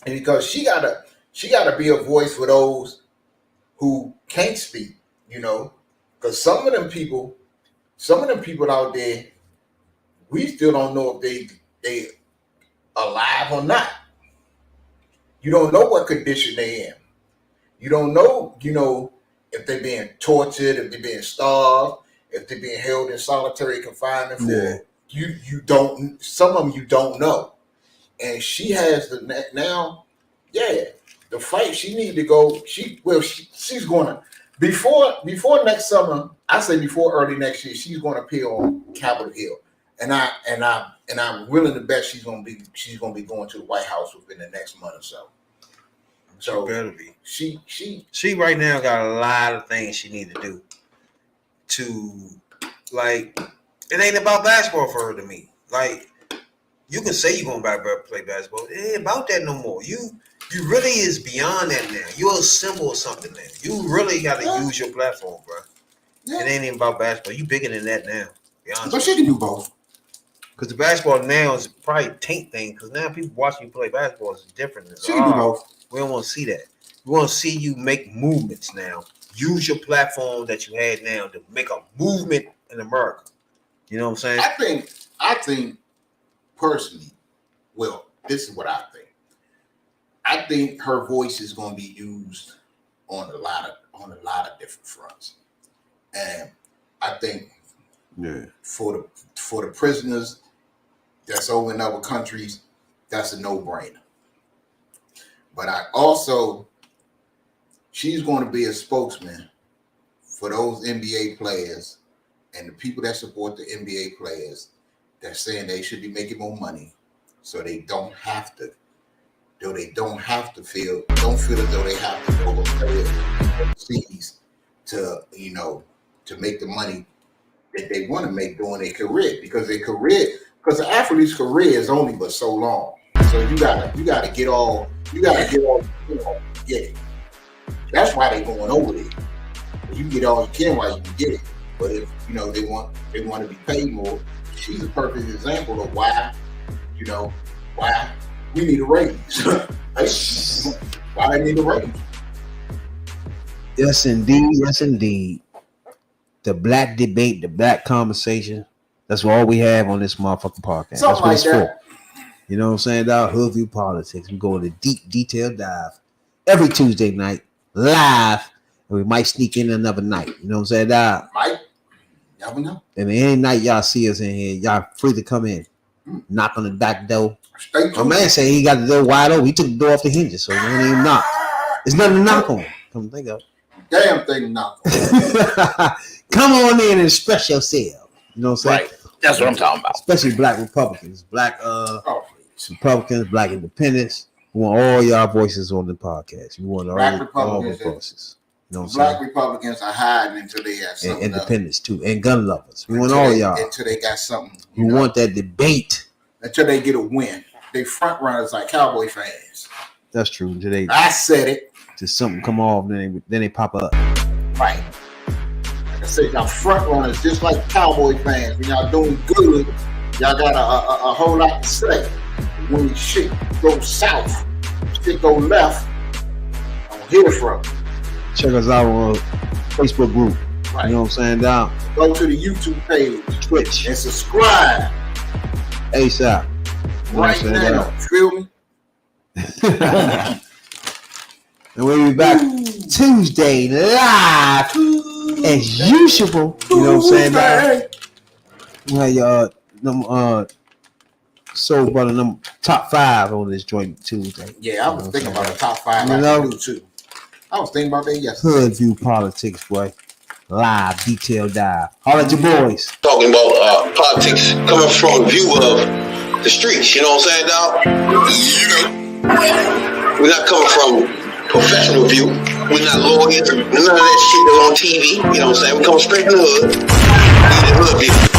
and because she gotta be a voice for those who can't speak, because some of them people out there, we still don't know if they alive or not. You don't know what condition they in. You don't know, if they're being tortured, if they're being starved, if they're being held in solitary confinement for. Yeah. You don't. Some of them you don't know, and she has now. Yeah, the fight. She need to go. She's gonna before next summer. I say before early next year. She's going to appear on Capitol Hill, and I'm willing to bet she's gonna be going to the White House within the next month or so. So she better be. She right now got a lot of things she need to do. It ain't about basketball for her to me. Like, you can say you're gonna play basketball. It ain't about that no more. You really is beyond that now. You're a symbol of something now. You really got to use your platform, bro. Yeah. It ain't even about basketball. You bigger than that now. But she can do both. Because the basketball now is probably a taint thing. Because now people watching you play basketball is different. She can do both. We don't want to see that. We want to see you make movements now. Use your platform that you had now to make a movement in America. You know what I'm saying? I think personally, well, this is what I think. I think her voice is going to be used on a lot of different fronts, and I think for the prisoners that's over in other countries, that's a no-brainer. But she's going to be a spokesman for those NBA players and the people that support the NBA players that's saying they should be making more money, so they don't have to feel as though they have to go overseas to make the money that they want to make during their career, because the athlete's career is only but so long. So you gotta get all get it. That's why they going over there. You get all you can while you can get it. But if they want to be paid more, she's a perfect example of why we need a raise. Why they need a raise? Yes, indeed. The black debate, the black conversation. That's all we have on this motherfucking podcast. Something that's what it's that. for. You know what I'm saying? Dog, Hoodview Politics. We go into deep, detailed dive every Tuesday night, live, and we might sneak in another night. You know what I'm saying, dog? Might. Never know. And any night y'all see us in here, y'all free to come in. Knock on the back door. My man said he got the door wide open. He took the door off the hinges, so he didn't even knock. There's nothing to knock on. Come think of it. Damn thing to knock on. Come on in and express yourself. You know what I'm saying? Right. That's what I'm talking about. Especially black Republicans, black Republicans, black independents. We want all y'all voices on the podcast. We want all the voices. You know what I'm black saying? Republicans are hiding until they have something. And independents too, and gun lovers. We want all y'all. Until they got something. We want that debate. Until they get a win. They front runners like Cowboy fans. That's true. Until I said it. Till something come off, then they pop up. Right. Like I said, y'all front runners just like Cowboy fans. When y'all doing good, y'all got a whole lot to say. When shit goes south, shit go left, I don't hear from you. Check us out on Facebook group. Right. You know what I'm saying? Down. Go to the YouTube page, Twitch, and subscribe. ASAP. Right now. Feel me? And we'll be back Tuesday live as usual. You know what I'm saying? Well, so about the top 5 on this joint Tuesday. Yeah, I was thinking about the top 5. I do too. I was thinking about that yesterday. Hoodview Politics, boy. live, detailed dive. Holla at your boys. Talking about politics coming from a view of the streets, you know what I'm saying, dog? We're not coming from professional view. We're not lawyers, none of that shit that's on TV, you know what I'm saying? We come straight from the hood, the hood view.